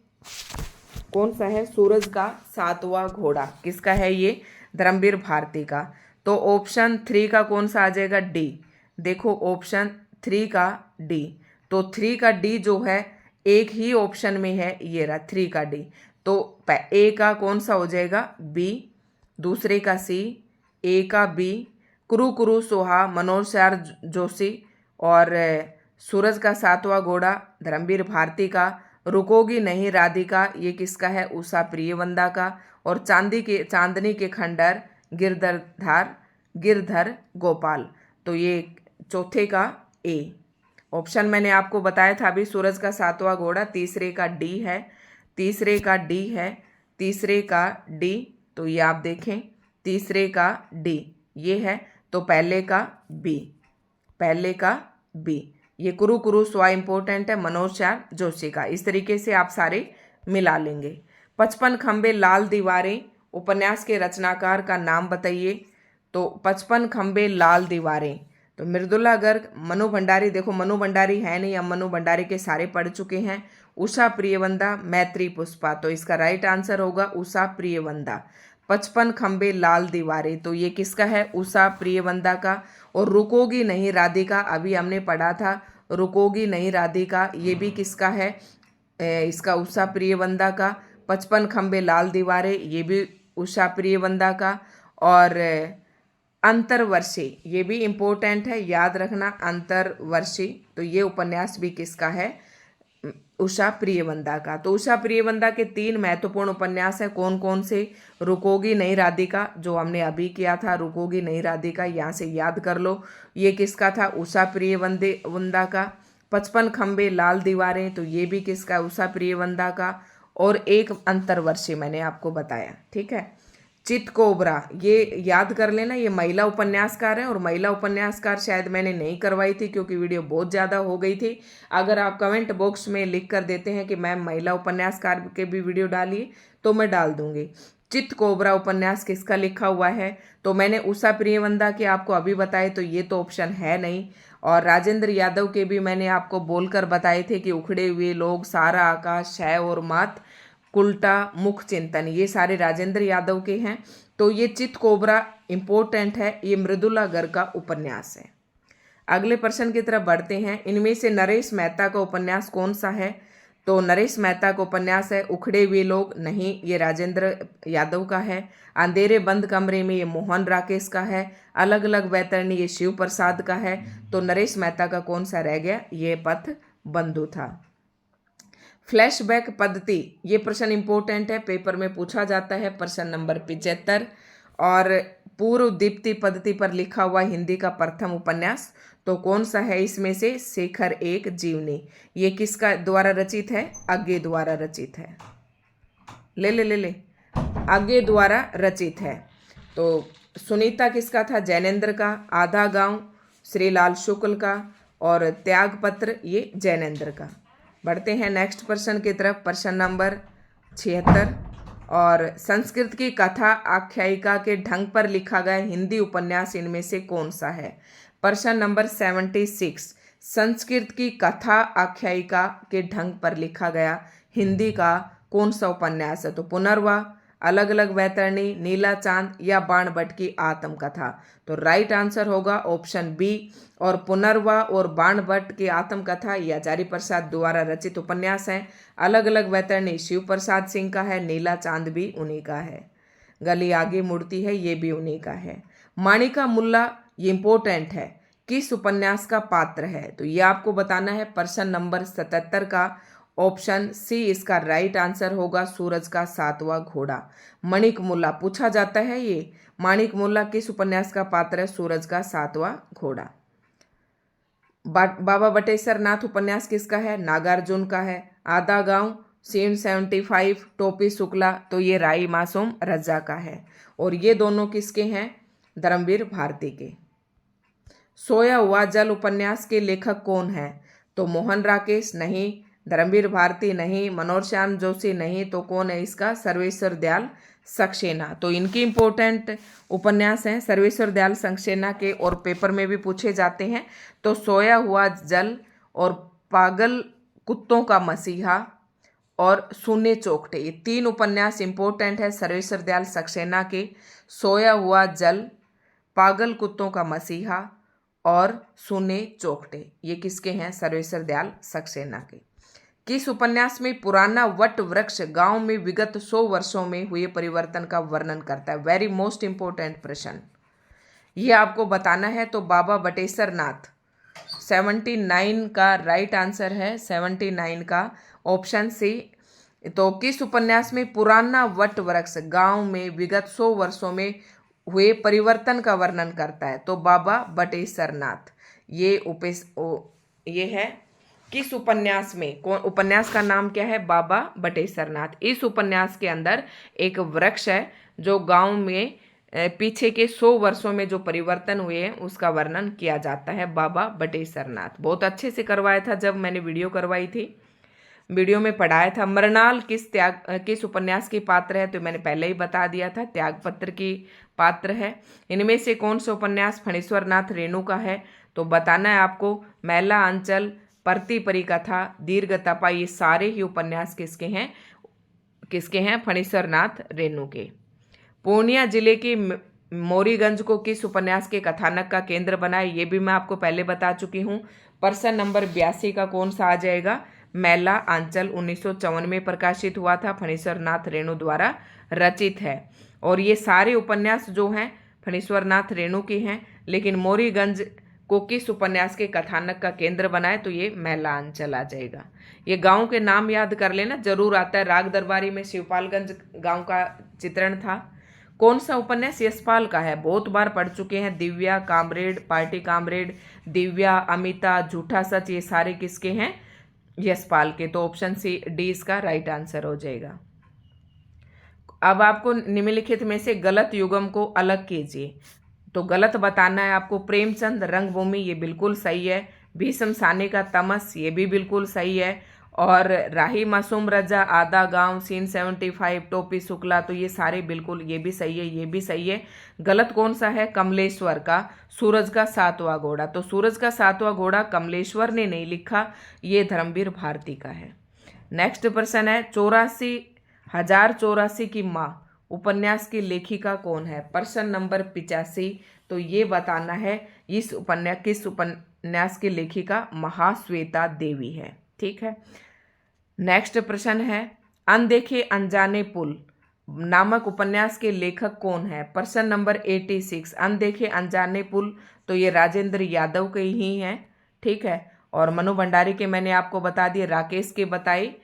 कौन सा है? सूरज का 7वां घोड़ा किसका है? ये धर्मवीर भारती का। तो ऑप्शन 3 का कौन सा आ जाएगा? डी। देखो ऑप्शन 3 का डी। तो 3 का डी जो है एक ही ऑप्शन में है, ये रहा 3 का डी। तो ए का कौन सा हो जाएगा? बी। दूसरे का सी, ए का बी। कुरु कुरु सोहा मनोज श्यार जोशी, और सूरज का 7वां घोड़ा धर्मवीर भारती का। रुकोगी नहीं राधिका, ये किसका है? उषा प्रियवंदा का। और चांदनी के खंडर गिरधर गोपाल, तो ये चौथे का ए। ऑप्शन मैंने आपको बताया था अभी, सूरज का 7वां घोड़ा तीसरे का डी है, तीसरे का डी है, तीसरे का डी। तो ये आप देखें तीसरे का डी ये है, तो पहले का बी, पहले का बी। ये कुरु कुरु स्वा इंपॉर्टेंट है, मनोज श्यार जोशी का। इस तरीके से आप सारे मिला लेंगे। 55 खंबे लाल दीवारें उपन्यास के रचनाकार का नाम बताइए। तो 55 खंबे लाल दीवारें, तो मृदुला गर्ग, मनु भंडारी। देखो मनु भंडारी है नहीं, हम मनु भंडारी के सारे पढ़ चुके हैं। उषा प्रियवंदा, मैत्री पुष्पा, तो इसका राइट आंसर होगा उषा प्रियवंदा। 55 खंबे लाल दीवारें, तो ये किसका है? उषा प्रियवंदा का। और रुकोगी नहीं राधिका, अभी हमने पढ़ा था, रुकोगी नहीं राधिका, ये भी किसका है? इसका उषा प्रियवंदा का। 55 खंबे लाल दीवारें, ये भी उषा प्रियवंदा का। और अंतरवर्षी, ये भी इम्पोर्टेंट है, याद रखना अंतरवर्षी, तो ये उपन्यास भी किसका है? उषा प्रियवंदा का। तो उषा प्रियवंदा के 3 महत्वपूर्ण उपन्यास है, कौन कौन से? रुकोगी नहीं राधिका, जो हमने अभी किया था, रुकोगी नहीं राधिका, यहाँ से याद कर लो, ये किसका था? उषा प्रियवंदा का। 55 खंबे लाल दीवारें, तो ये भी किसका? उषा प्रियवंदा का। और एक अंतरवर्षी मैंने आपको बताया, ठीक है। चित कोबरा, ये याद कर लेना, ये महिला उपन्यासकार है, और महिला उपन्यासकार शायद मैंने नहीं करवाई थी क्योंकि वीडियो बहुत ज़्यादा हो गई थी। अगर आप कमेंट बॉक्स में लिख कर देते हैं कि मैम महिला उपन्यासकार के भी वीडियो डालिए, तो मैं डाल दूंगी। चित कोबरा उपन्यास किसका लिखा हुआ है? तो मैंने उषा प्रियवंदा के आपको अभी बताए, तो ये तो ऑप्शन है नहीं। और राजेंद्र यादव के भी मैंने आपको बोलकर बताए थे कि उखड़े हुए लोग, सारा आकाश, शय और मात, उल्टा मुख चिंतन, ये सारे राजेंद्र यादव के हैं। तो ये चित कोबरा इंपॉर्टेंट है, ये मृदुला गर्ग का उपन्यास है। अगले प्रश्न की तरफ बढ़ते हैं। इनमें से नरेश मेहता का उपन्यास कौन सा है? तो नरेश मेहता का उपन्यास है उखड़े हुए लोग, नहीं, ये राजेंद्र यादव का है। अंधेरे बंद कमरे में, ये मोहन राकेश का है। अलग अलग वैतरणी, ये शिव प्रसाद का है। तो नरेश मेहता का कौन सा रह गया? ये पथ बंधु था। फ्लैशबैक पद्धति, ये प्रश्न इंपॉर्टेंट है, पेपर में पूछा जाता है, प्रश्न नंबर 75। और पूर्व दीप्ति पद्धति पर लिखा हुआ हिंदी का प्रथम उपन्यास, तो कौन सा है इसमें से? शेखर एक जीवनी, ये किसका द्वारा रचित है? अज्ञे द्वारा रचित है। ले ले ले ले अज्ञे द्वारा रचित है। तो सुनीता किसका था? जैनेन्द्र का। आधा गांव श्रीलाल शुक्ल का। और त्यागपत्र ये जैनेन्द्र का। बढ़ते हैं नेक्स्ट प्रश्न की तरफ, प्रश्न नंबर 76। और संस्कृत की कथा आख्यायिका के ढंग पर लिखा गया हिंदी उपन्यास इनमें से कौन सा है? प्रश्न नंबर 76, संस्कृत की कथा आख्यायिका के ढंग पर लिखा गया हिंदी का कौन सा उपन्यास है? तो पुनर्वा, अलग अलग वैतरणी, नीला चांद या बाण भट्ट की आत्मकथा। तो राइट आंसर होगा ऑप्शन बी। और पुनर्वा और बाण भट्ट की आत्मकथा ये आचार्य प्रसाद द्वारा रचित उपन्यास हैं। अलग अलग वैतरणी शिव प्रसाद सिंह का है। नीला चांद भी उन्हीं का है। गली आगे मुड़ती है, ये भी उन्हीं का है। माणिका मुल्ला, ये इंपॉर्टेंट है, किस उपन्यास का पात्र है? तो ये आपको बताना है। प्रश्न नंबर 77 का ऑप्शन सी इसका राइट आंसर होगा, सूरज का 7वां घोड़ा। माणिक मुल्ला पूछा जाता है, ये माणिक मुल्ला किस उपन्यास का पात्र है? सूरज का 7वां घोड़ा। बाबा बटेश्वर नाथ उपन्यास किसका है? नागार्जुन का है। आधा गांव सीन 75 टोपी शुक्ला, तो ये राई मासूम रजा का है। और ये दोनों किसके हैं? धर्मवीर भारती के। सोया हुआ जल उपन्यास के लेखक कौन है? तो मोहन राकेश नहीं, धर्मवीर भारती नहीं, मनोज श्याम जोशी नहीं, तो कौन है इसका? सर्वेश्वर दयाल सक्सेना। तो इनकी इंपॉर्टेंट उपन्यास हैं सर्वेश्वर दयाल सक्सेना के, और पेपर में भी पूछे जाते हैं। तो सोया हुआ जल और पागल कुत्तों का मसीहा और सूने चौखटे, ये 3 उपन्यास इंपॉर्टेंट है सर्वेश्वर दयाल सक्सेना के। सोया हुआ जल, पागल कुत्तों का मसीहा और सूने चौखटे, ये किसके हैं? सर्वेश्वर दयाल सक्सेना के। किस उपन्यास में पुराना वट वृक्ष गांव में विगत 100 वर्षों में हुए परिवर्तन का वर्णन करता है? वेरी मोस्ट इंपॉर्टेंट प्रश्न, ये आपको बताना है। तो बाबा बटेश्वर नाथ 79 का राइट आंसर है, 79 का ऑप्शन सी। तो किस उपन्यास में पुराना वट वृक्ष गांव में विगत 100 वर्षों में हुए परिवर्तन का वर्णन करता है? तो बाबा बटेश्वर नाथ। ये है किस उपन्यास में? कौन उपन्यास का नाम क्या है? बाबा बटेश्वर नाथ। इस उपन्यास के अंदर एक वृक्ष है जो गांव में पीछे के 100 वर्षों में जो परिवर्तन हुए हैं उसका वर्णन किया जाता है। बाबा बटेश्वर नाथ बहुत अच्छे से करवाया था जब मैंने वीडियो करवाई थी, वीडियो में पढ़ाया था। मरनाल किस उपन्यास की पात्र है? तो मैंने पहले ही बता दिया था, त्यागपत्र की पात्र है। इनमें से कौन सा उपन्यास फणीश्वर नाथ रेणु का है? तो बताना है आपको। मैला अंचल, परती परिकथा, दीर्घ तपा, ये सारे ही उपन्यास किसके हैं? फणीश्वर नाथ रेणु के। पूर्णिया जिले के मोरीगंज को किस उपन्यास के कथानक का केंद्र बनाए? ये भी मैं आपको पहले बता चुकी हूँ। प्रश्न नंबर 82 का कौन सा आ जाएगा? मैला आंचल 1954 में प्रकाशित हुआ था, फणीश्वर नाथ रेणु द्वारा रचित है। और ये सारे उपन्यास जो हैं फणीश्वर नाथ रेणु के हैं, लेकिन मोरीगंज को किस उपन्यास के कथानक का केंद्र बनाए? तो ये मैला आंचल आ जाएगा। ये गांव के नाम याद कर लेना, जरूर आता है। राग दरबारी में शिवपालगंज गांव का चित्रण था। कौन सा उपन्यास यशपाल का है? बहुत बार पढ़ चुके हैं। Divya, comrade, party comrade, Divya, Amita, झूठा सच, ये सारे किसके हैं? यशपाल के। तो ऑप्शन सी डी इसका राइट आंसर हो जाएगा। अब आपको निम्नलिखित में से गलत युग्म को अलग कीजिए। तो गलत बताना है आपको। प्रेमचंद रंगभूमि, ये बिल्कुल सही है। भीष्म साने का तमस, ये भी बिल्कुल सही है। और राही मासूम रजा, आधा गांव, सीन 75, टोपी शुक्ला, तो ये सारे बिल्कुल, ये भी सही है, ये भी सही है। गलत कौन सा है? कमलेश्वर का सूरज का 7वां घोड़ा। तो सूरज का 7वां घोड़ा कमलेश्वर ने नहीं लिखा, ये धर्मवीर भारती का है। नेक्स्ट प्रश्न है 84,084 की माँ उपन्यास की लेखिका कौन है? प्रश्न नंबर 85। तो ये बताना है किस उपन्यास की लेखिका? महाश्वेता देवी है। ठीक है। नेक्स्ट प्रश्न है अनदेखे अनजाने पुल नामक उपन्यास के लेखक कौन है? प्रश्न नंबर 86। अनदेखे अनजाने पुल, तो ये राजेंद्र यादव के ही हैं। ठीक है। और मनु भंडारी के मैंने आपको बता दिए, राकेश के बताई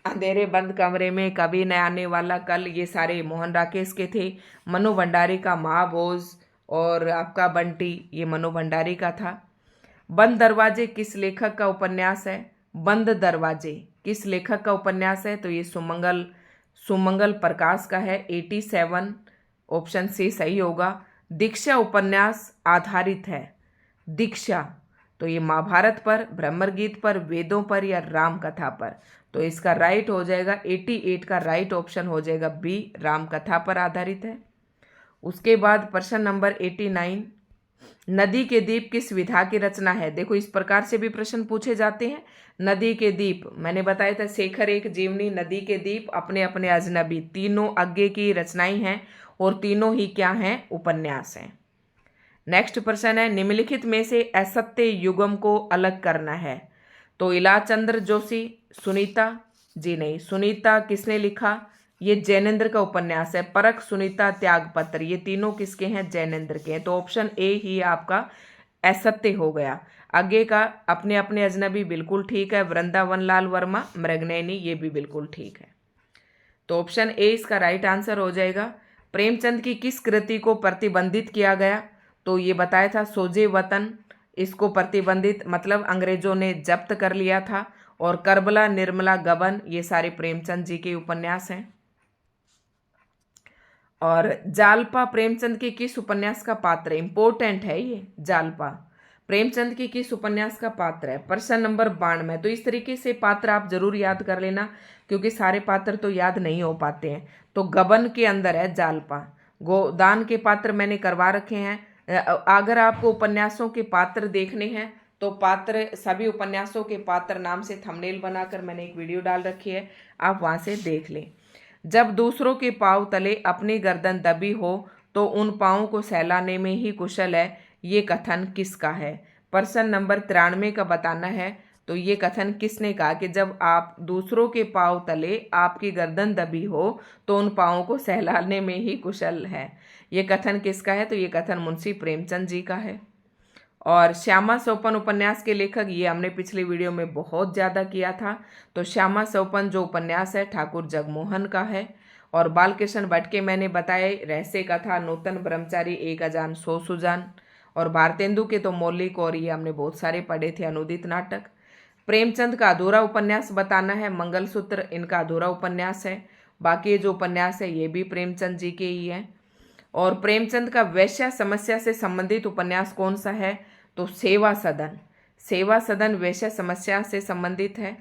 अंधेरे बंद कमरे में, कभी न आने वाला कल, ये सारे मोहन राकेश के थे। मनु भंडारी का महाभोज और आपका बंटी, ये मनु भंडारी का था। बंद दरवाजे किस लेखक का उपन्यास है? बंद दरवाजे किस लेखक का उपन्यास है? तो ये सुमंगल प्रकाश का है। 87 ऑप्शन सी सही होगा। दीक्षा उपन्यास आधारित है। दीक्षा, तो ये महाभारत पर, ब्रह्मगीत पर, वेदों पर या राम कथा पर? तो इसका राइट हो जाएगा 88 का राइट ऑप्शन हो जाएगा बी, राम कथा पर आधारित है। उसके बाद प्रश्न नंबर 89। नदी के दीप किस विधा की रचना है? देखो इस प्रकार से भी प्रश्न पूछे जाते हैं। नदी के दीप मैंने बताया था, शेखर एक जीवनी, नदी के दीप, अपने अपने अजनबी, तीनों आगे की रचनाएं हैं और तीनों ही क्या हैं? उपन्यास हैं। नेक्स्ट प्रश्न है निम्नलिखित में से असत्य युग्म को अलग करना है। तो इलाचंद्र जोशी, सुनीता, जी नहीं, सुनीता किसने लिखा? ये जैनेन्द्र का उपन्यास है। परख, सुनीता, त्यागपत्र, ये तीनों किसके हैं? जैनेन्द्र के हैं। तो ऑप्शन ए ही आपका असत्य हो गया। आगे का अपने अपने अजनबी बिल्कुल ठीक है। वृंदावन लाल वर्मा, मृगनयनी, ये भी बिल्कुल ठीक है। तो ऑप्शन ए इसका राइट आंसर हो जाएगा। प्रेमचंद की किस कृति को प्रतिबंधित किया गया? तो ये बताया था सोजे वतन, इसको प्रतिबंधित मतलब अंग्रेजों ने जब्त कर लिया था। और करबला, निर्मला, गबन ये सारे प्रेमचंद जी के उपन्यास हैं। और जालपा प्रेमचंद के किस उपन्यास का पात्र है? इंपॉर्टेंट है ये। जालपा प्रेमचंद के किस उपन्यास का पात्र है? प्रश्न नंबर 92। तो इस तरीके से पात्र आप जरूर याद कर लेना, क्योंकि सारे पात्र तो याद नहीं हो पाते हैं। तो गबन के अंदर है जालपा। गोदान के पात्र मैंने करवा रखे हैं। अगर आपको उपन्यासों के पात्र देखने हैं तो पात्र, सभी उपन्यासों के पात्र नाम से थंबनेल बनाकर मैंने एक वीडियो डाल रखी है, आप वहां से देख लें। जब दूसरों के पांव तले अपनी गर्दन दबी हो तो उन पांवों को सहलाने में ही कुशल है, ये कथन किसका है? प्रश्न नंबर 93 का बताना है। तो ये कथन किसने कहा कि जब आप दूसरों के पांव तले आपकी गर्दन दबी हो तो उन पांवों को सहलाने में ही कुशल है? ये कथन किसका है? तो ये कथन मुंशी प्रेमचंद जी का है। और श्यामा सौपन उपन्यास के लेखक, ये हमने पिछली वीडियो में बहुत ज़्यादा किया था। तो श्यामा सौपन जो उपन्यास है ठाकुर जगमोहन का है। और बालकृष्ण भट्ट के मैंने बताए रहस्य कथा, नूतन ब्रह्मचारी, एक अजान सौ सुजान। और भारतेंदु के तो मौलिक, और ये हमने बहुत सारे पढ़े थे, अनुदित नाटक। प्रेमचंद का अधूरा उपन्यास बताना है, मंगलसूत्र इनका अधूरा उपन्यास है। बाकी जो उपन्यास है ये भी प्रेमचंद जी के ही हैं। और प्रेमचंद का वैश्या समस्या से संबंधित उपन्यास कौन सा है? तो सेवा सदन। सेवा सदन वैश्या समस्या से संबंधित है।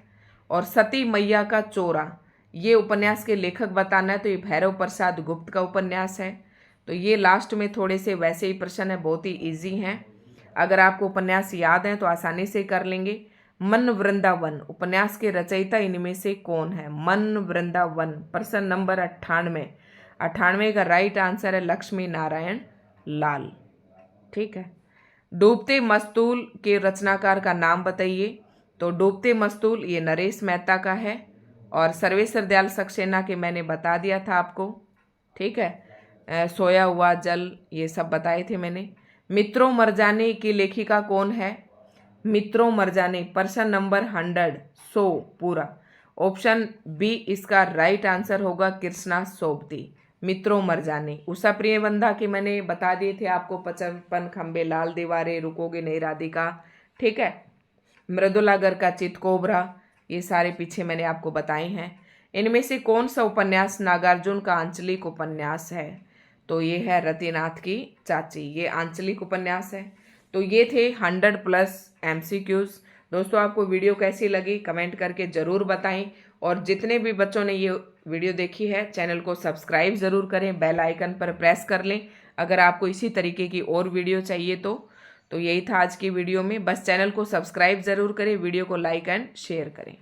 और सती मैया का चोरा, ये उपन्यास के लेखक बताना है। तो ये भैरव प्रसाद गुप्त का उपन्यास है। तो ये लास्ट में थोड़े से वैसे ही प्रश्न है, बहुत ही इजी हैं। अगर आपको उपन्यास याद हैं तो आसानी से कर लेंगे। मन वृंदावन उपन्यास के रचयिता इनमें से कौन है? मन वृंदावन। प्रश्न नंबर 98। 98 का राइट आंसर है लक्ष्मी नारायण लाल। ठीक है। डूबते मस्तूल के रचनाकार का नाम बताइए। तो डूबते मस्तूल ये नरेश मेहता का है। और सर्वेश्वर दयाल सक्सेना के मैंने बता दिया था आपको। ठीक है। सोया हुआ जल ये सब बताए थे मैंने। मित्रों मरजाने की लेखिका कौन है? मित्रों मरजाने। प्रश्न नंबर 100 पूरा। ऑप्शन बी इसका राइट आंसर होगा कृष्णा सोबती। मित्रों मरजाने। उषा प्रियवंदा के मैंने बता दिए थे आपको, 55 खंबे, लाल दीवारें, रुकोगे नहीं राधिका। ठीक है। मृदुला गर का चितकोबरा, ये सारे पीछे मैंने आपको बताए हैं। इनमें से कौन सा उपन्यास नागार्जुन का आंचलिक उपन्यास है? तो ये है रतिनाथ की चाची, ये आंचलिक उपन्यास है। तो ये थे 100+ MCQs। दोस्तों आपको वीडियो कैसी लगी कमेंट करके ज़रूर बताएं। और जितने भी बच्चों ने ये वीडियो देखी है चैनल को सब्सक्राइब ज़रूर करें, बेल आइकन पर प्रेस कर लें अगर आपको इसी तरीके की और वीडियो चाहिए तो यही था आज की वीडियो में। बस चैनल को सब्सक्राइब ज़रूर करें, वीडियो को लाइक एंड शेयर करें।